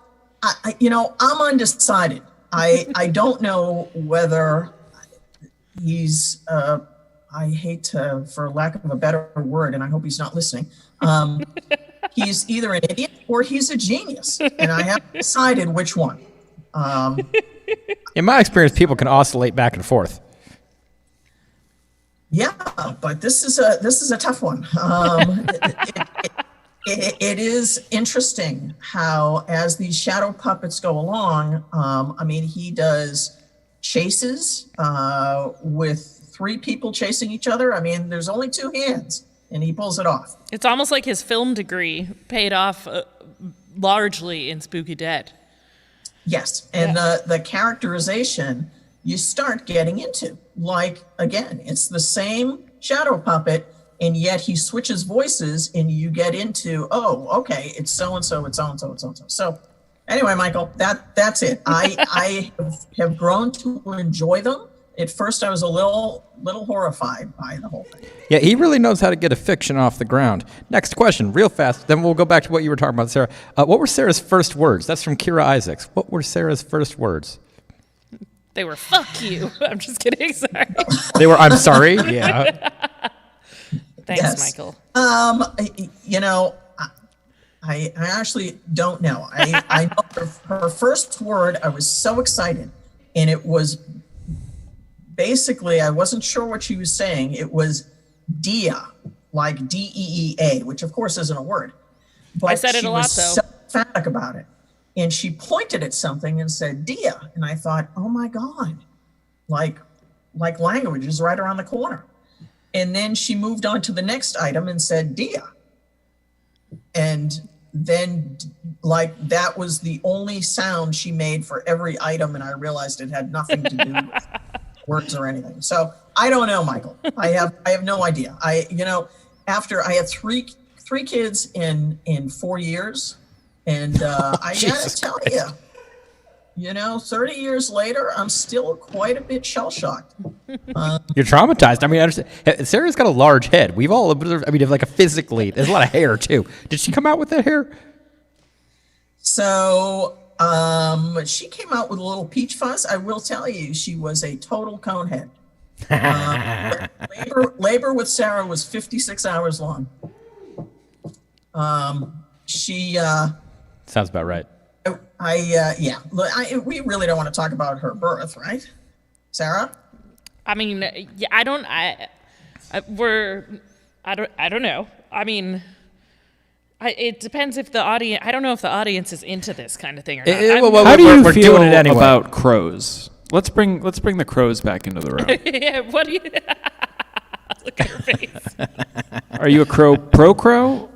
I'm undecided. I don't know whether he's, I hate to, for lack of a better word, and I hope he's not listening, he's either an idiot or he's a genius, and I haven't decided which one. In my experience, people can oscillate back and forth. Yeah, but this is a tough one. it is interesting how, as these shadow puppets go along, I mean, he does chases with 3 people chasing each other. I mean, there's only 2 hands, and he pulls it off. It's almost like his film degree paid off largely in Spooky Dead. Yes, and the characterization you start getting into. Like, again, it's the same shadow puppet, and yet he switches voices, and you get into, oh, okay, it's so-and-so, it's so-and-so, it's so-and-so. So anyway, Michael, that's it. I have grown to enjoy them. At first, I was a little horrified by the whole thing. Yeah, he really knows how to get a fiction off the ground. Next question, real fast. Then we'll go back to what you were talking about, Sarah. What were Sarah's first words? That's from Kira Isaacs. What were Sarah's first words? They were, fuck you. I'm just kidding, sorry. They were, I'm sorry? Yeah. Thanks, Yes. Michael. You know, I actually don't know. I know her first word, I was so excited. And it was basically, I wasn't sure what she was saying. It was Dia, like D-E-E-A, which of course isn't a word. But I said it a lot, she though. was so emphatic about it. And she pointed at something and said, Dia. And I thought, oh my God, like language is right around the corner. And then she moved on to the next item and said, Dia. And then, like, that was the only sound she made for every item. And I realized it had nothing to do with words or anything. So I don't know, Michael. I have no idea. After I had three kids in 4 years, and I gotta tell you, 30 years later, I'm still quite a bit shell-shocked. You're traumatized. I mean, I understand. Sarah's got a large head. We've all observed, I mean, like physically, there's a lot of hair too. Did she come out with that hair? So she came out with a little peach fuzz. I will tell you, she was a total conehead. Labor with Sarah was 56 hours long. She sounds about right. We really don't want to talk about her birth, right, Sarah? I mean, yeah, I don't know. I mean, it depends if the audience. I don't know if the audience is into this kind of thing or not. How do you we're feel doing it anyway. about crows? Let's bring the crows back into the room. Yeah, what do you? Look at her face. Are you a pro crow?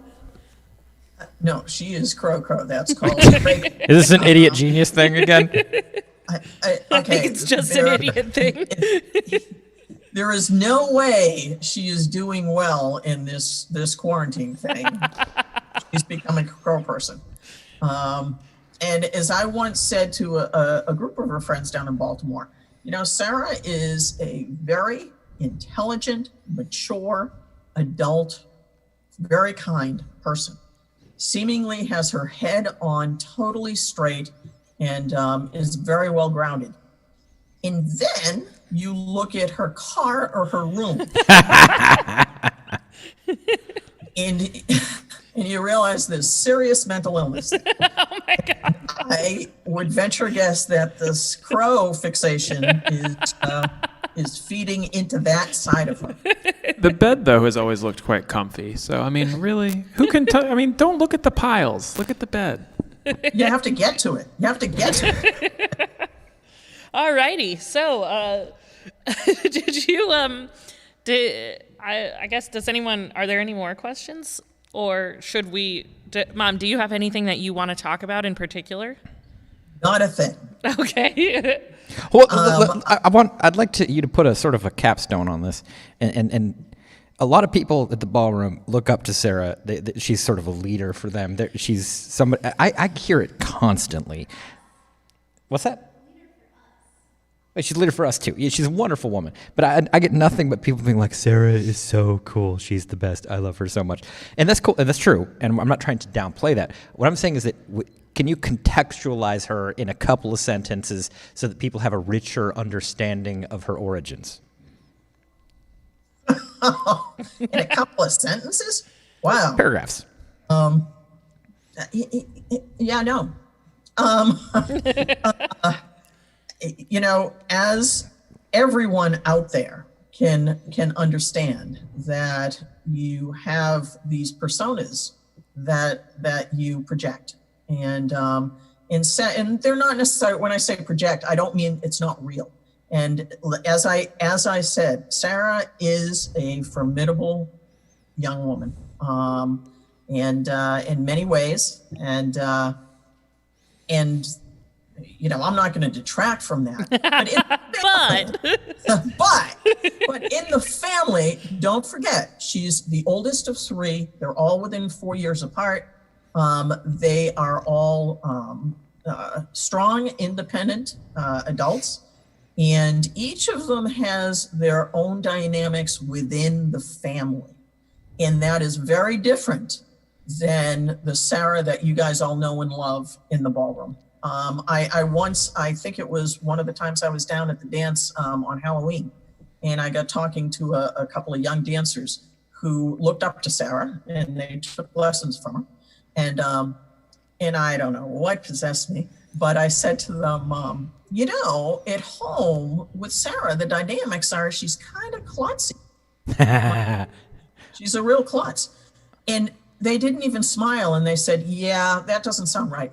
No, she is crow. That's called. Is this an idiot genius thing again? I think it's just an idiot thing. There is no way she is doing well in this quarantine thing. She's becoming a crow person. And as I once said to a group of her friends down in Baltimore, Sarah is a very intelligent, mature, adult, very kind person. Seemingly has her head on totally straight and is very well grounded. And then you look at her car or her room and you realize there's serious mental illness. Oh my God. I would venture a guess that this crow fixation is feeding into that side of her. The bed, though, has always looked quite comfy. So, I mean, really, who can tell? I mean, don't look at the piles. Look at the bed. You have to get to it. Alrighty. So, did you I guess are there any more questions, or should we? Mom, do you have anything that you want to talk about in particular? Not a thing. Okay. Well, I'd like you to put a sort of a capstone on this, and a lot of people at the ballroom look up to Sarah. She's sort of a leader for them. She's somebody. I hear it constantly. What's that? She's a leader for us too. Yeah, she's a wonderful woman. But I get nothing but people being like, Sarah is so cool. She's the best. I love her so much. And that's cool. And that's true. And I'm not trying to downplay that. What I'm saying is that can you contextualize her in a couple of sentences so that people have a richer understanding of her origins? In a couple of sentences? Wow. Paragraphs. Yeah, no. As everyone out there can understand that you have these personas that you project. And they're not necessarily, when I say project, I don't mean it's not real. And as I said, Sarah is a formidable young woman, and in many ways, and you know, I'm not going to detract from that. But in the family, don't forget, she's the oldest of three. They're all within 4 years apart. They are all strong, independent adults, and each of them has their own dynamics within the family. And that is very different than the Sarah that you guys all know and love in the ballroom. I think it was one of the times I was down at the dance on Halloween, and I got talking to a couple of young dancers who looked up to Sarah, and they took lessons from her. And I don't know what possessed me, but I said to them, you know, at home with Sarah, the dynamics are she's kind of klutzy. She's a real klutz. And they didn't even smile, and they said, yeah, that doesn't sound right.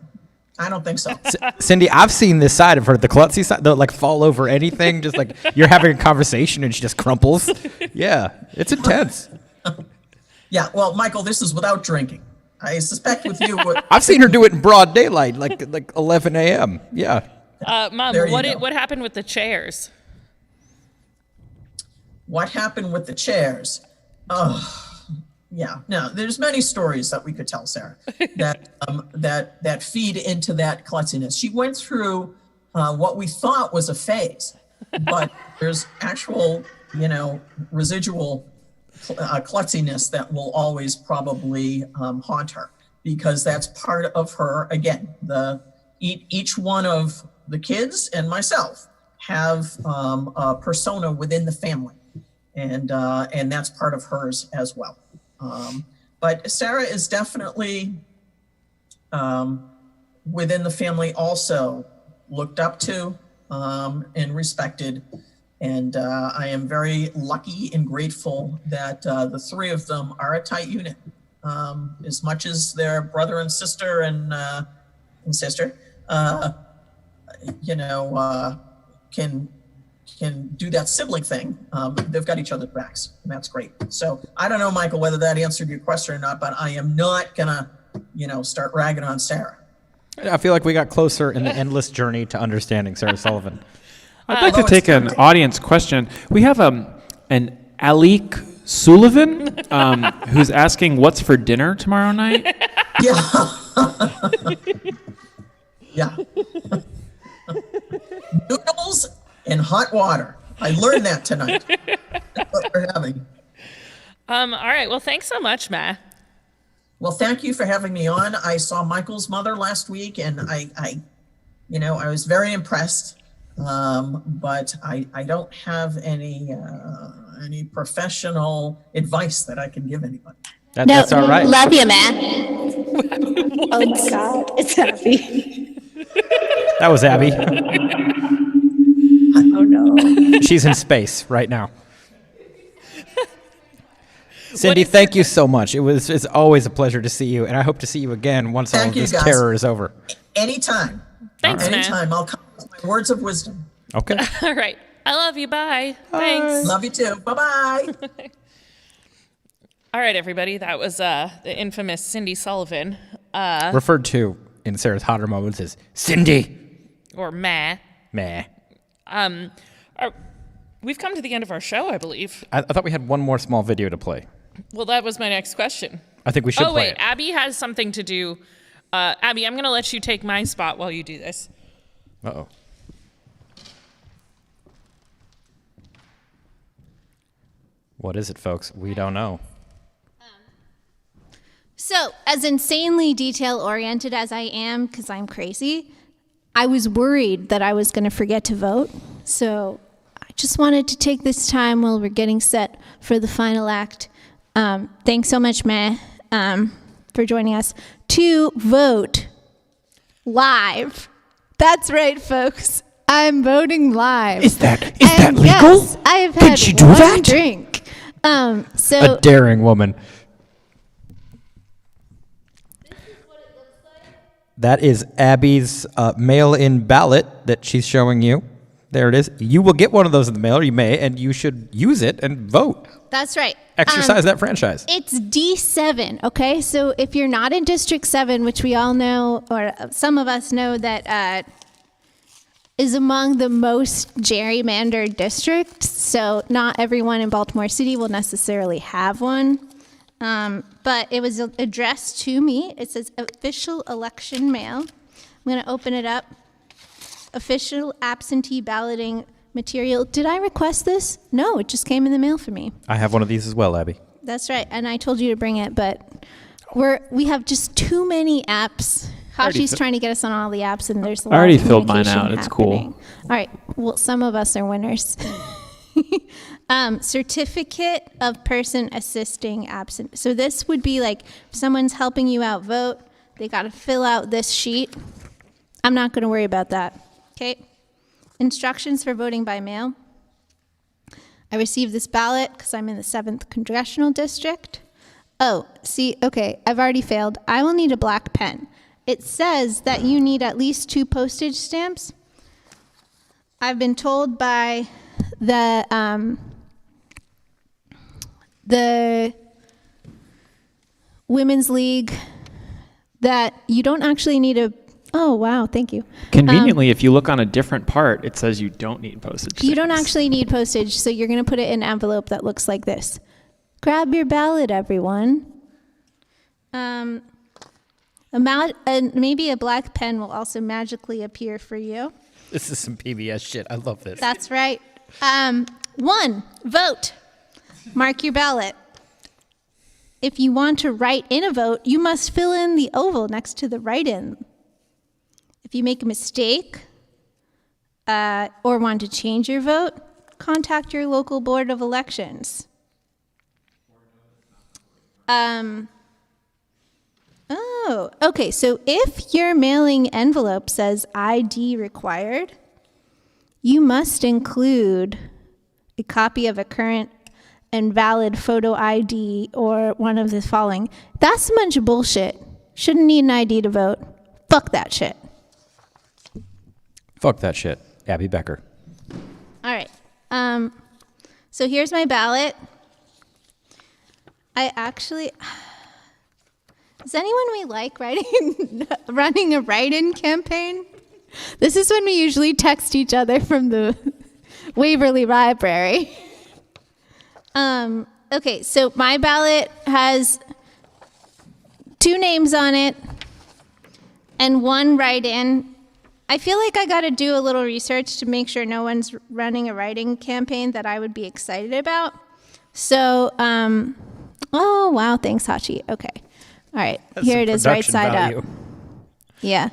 I don't think so. Cindy, I've seen this side of her, the klutzy side. They'll like fall over anything, just like you're having a conversation and she just crumples. Yeah, it's intense. Yeah, well, Michael, this is without drinking. I suspect with you. I've seen her do it in broad daylight, like 11 a.m. Yeah. Mom, what happened with the chairs? What happened with the chairs? Oh. Yeah, no, there's many stories that we could tell, Sarah, that feed into that klutziness. She went through what we thought was a phase, but there's actual, you know, residual klutziness that will always probably haunt her, because that's part of her. Again, each one of the kids and myself have a persona within the family, and that's part of hers as well. But Sarah is definitely within the family also looked up to and respected. And I am very lucky and grateful that the three of them are a tight unit. As much as their brother and sister and sister, you know, can do that sibling thing, they've got each other's backs, and that's great. So I don't know, Michael, whether that answered your question or not, but I am not gonna, you know, start ragging on Sarah. I feel like we got closer in the endless journey to understanding Sarah Sullivan. I'd like to take an audience question. We have an Alik Sullivan who's asking what's for dinner tomorrow night. Yeah. Yeah. Noodles and hot water. I learned that tonight. That's what we're having. All right. Well, thanks so much, Matt. Well, thank you for having me on. I saw Michael's mother last week, and I you know, I was very impressed. But I don't have any professional advice that I can give anybody. That's all right. Love you, Matt. Oh God, it's Abby. That was Abby. Oh no. She's in space right now. Cindy, thank you so much. It's always a pleasure to see you, and I hope to see you again once all of this terror is over. Anytime. Thanks, man. Anytime. I'll come with my words of wisdom. Okay. All right. I love you. Bye. Thanks. Love you too. Bye-bye. All right, everybody. That was the infamous Cindy Sullivan. Referred to in Sarah's hotter moments as Cindy. Or Meh. Meh. We've come to the end of our show, I believe. I thought we had one more small video to play. Well, that was my next question. I think we should play it. Abby has something to do. Abby, I'm going to let you take my spot while you do this. Uh-oh. What is it, folks? We don't know. So, as insanely detail-oriented as I am, because I'm crazy, I was worried that I was going to forget to vote. So, I just wanted to take this time while we're getting set for the final act. Thanks so much, Meh, for joining us, to vote live. That's right, folks. I'm voting live. Is that legal? Yes, I've had Did you do one that? drink. So A daring woman. That is Abby's mail-in ballot that she's showing you. There it is. You will get one of those in the mail, or you may, and you should use it and vote. That's right. Exercise that franchise. It's D7, okay? So if you're not in District 7, which we all know, or some of us know that is among the most gerrymandered districts, so not everyone in Baltimore City will necessarily have one. But it was addressed to me. It says official election mail. I'm going to open it up. Official absentee balloting material. Did I request this? No, it just came in the mail for me. I have one of these as well, Abby. That's right, and I told you to bring it, but we have just too many apps. Hachi's trying to get us on all the apps, and there's a lot I already of filled mine communication out. It's cool. happening. All right, well, some of us are winners. Certificate of person assisting absent. So this would be like if someone's helping you out vote, they got to fill out this sheet. I'm not going to worry about that. Okay. Instructions for voting by mail. I received this ballot because I'm in the 7th Congressional District. Oh, see, okay, I've already failed. I will need a black pen. It says that you need at least 2 postage stamps. I've been told by the Women's League that you don't actually need a. Oh, wow, thank you. Conveniently, if you look on a different part, it says you don't need postage. You don't stamps. actually need postage, so you're going to put it in an envelope that looks like this. Grab your ballot, everyone. Maybe a black pen will also magically appear for you. This is some PBS shit. I love this. That's right. 1, vote. Mark your ballot. If you want to write in a vote, you must fill in the oval next to the write-in. If you make a mistake or want to change your vote, contact your local board of elections. Oh, okay. So if your mailing envelope says ID required, you must include a copy of a current and valid photo ID or one of the following. That's a bunch of bullshit. Shouldn't need an ID to vote. Fuck that shit. Fuck that shit. Abby Becker. All right. So here's my ballot. Does anyone we like running a write-in campaign? This is when we usually text each other from the Waverly Library. Okay, so my ballot has 2 names on it and 1 write-in. I feel like I got to do a little research to make sure no one's running a write-in campaign that I would be excited about. So, oh, wow, thanks, Hachi. Okay. All right, here it is, right side up. Yeah.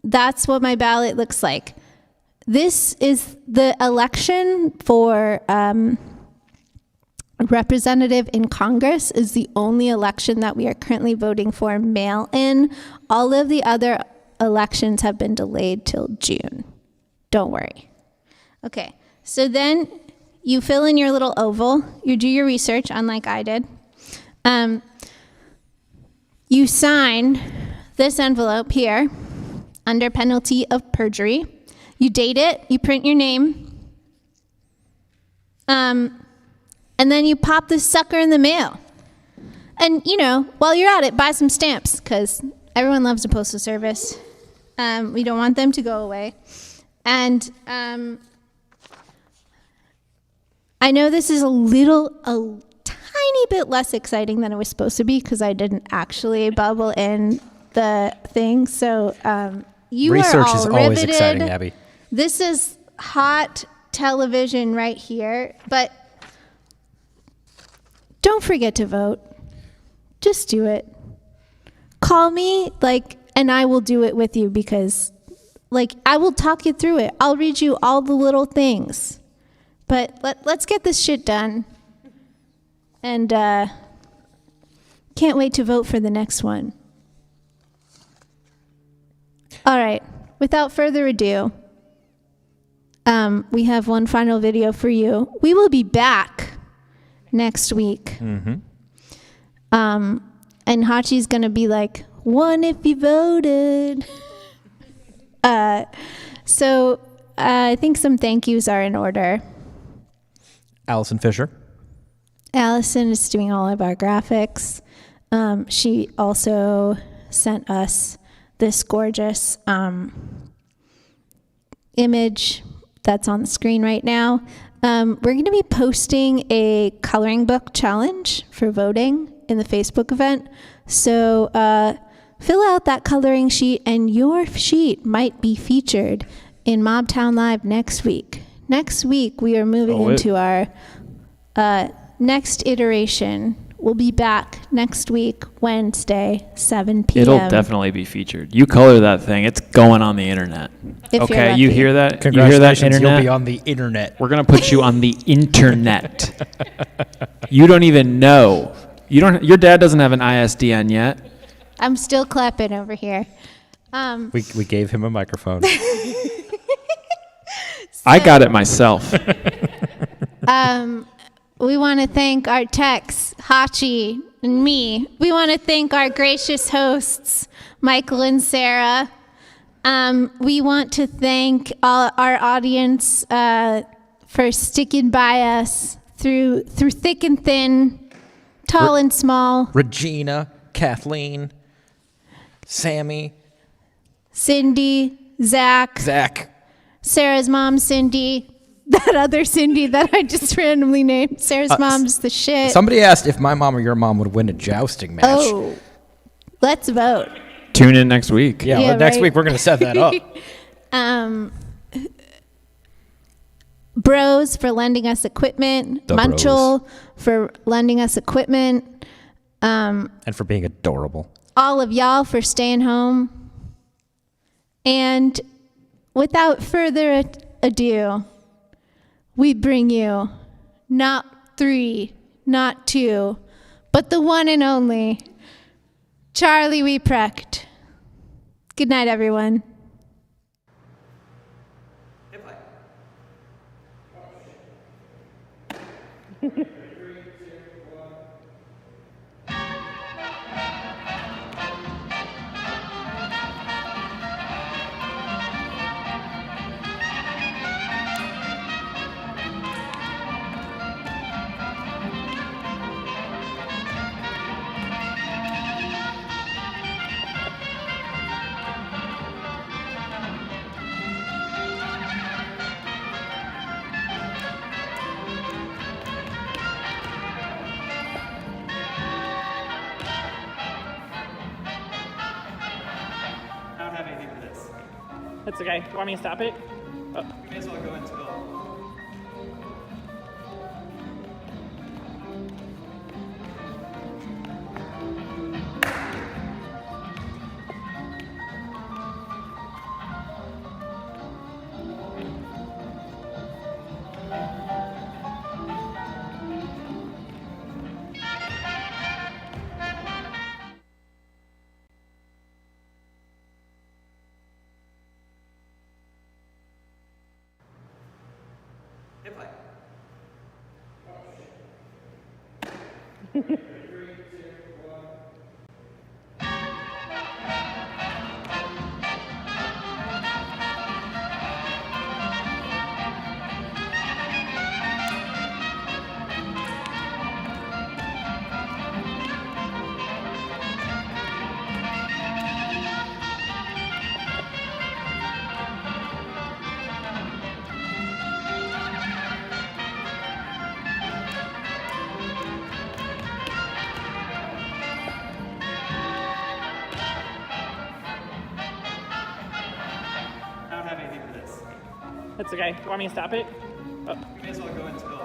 That's what my ballot looks like. This is the election for representative in Congress is the only election that we are currently voting for mail-in. All of the other elections have been delayed till June. Don't worry. Okay, so then you fill in your little oval. You do your research, unlike I did. You sign this envelope here under penalty of perjury. You date it, you print your name, and then you pop this sucker in the mail. And, while you're at it, buy some stamps, because everyone loves the Postal Service. We don't want them to go away. And I know this is a tiny bit less exciting than it was supposed to be, because I didn't actually bubble in the thing. So you Research are all is always riveted. exciting, Abby. This is hot television right here, but don't forget to vote. Just do it. Call me, and I will do it with you, because, I will talk you through it. I'll read you all the little things. But let's get this shit done. And can't wait to vote for the next one. All right. Without further ado, we have one final video for you. We will be back next week. Mm-hmm. And Hachi's going to be like, One if you voted. So I think some thank yous are in order. Allison Fisher. Allison is doing all of our graphics. She also sent us this gorgeous image that's on the screen right now. We're going to be posting a coloring book challenge for voting in the Facebook event. So fill out that coloring sheet, and your sheet might be featured in Mobtown Live next week. Next week, we are moving into our next iteration. We'll be back next week, Wednesday, 7 p.m. It'll definitely be featured. You color that thing, it's going on the internet. If okay, you're you lucky. hear that? You hear that, Congratulations, internet? you'll be on the internet. We're gonna put you on the internet. You don't even know. You don't. Your dad doesn't have an ISDN yet. I'm still clapping over here. We gave him a microphone. I got it myself. We want to thank our techs, Hachi and me. We want to thank our gracious hosts, Michael and Sarah. We want to thank all our audience for sticking by us through thick and thin, tall and small. Regina, Kathleen, Sammy, Cindy, Zach, Sarah's mom, Cindy, that other Cindy that I just randomly named. Sarah's mom's the shit. Somebody asked if my mom or your mom would win a jousting match. Oh, let's vote. Tune in next week. Yeah, Yeah, well, next right. week we're going to set that up. Bros for lending us equipment. The Munchel for lending us equipment. And for being adorable. All of y'all for staying home. And without further ado, we bring you not 3, not 2, but the one and only Charlie Wieprecht. Good night, everyone. I don't have anything for this. That's okay. Want me to stop it? Oh. You may as well go and spill. I don't have anything for this. That's okay. Want me to stop it? Oh. You may as well go and spill.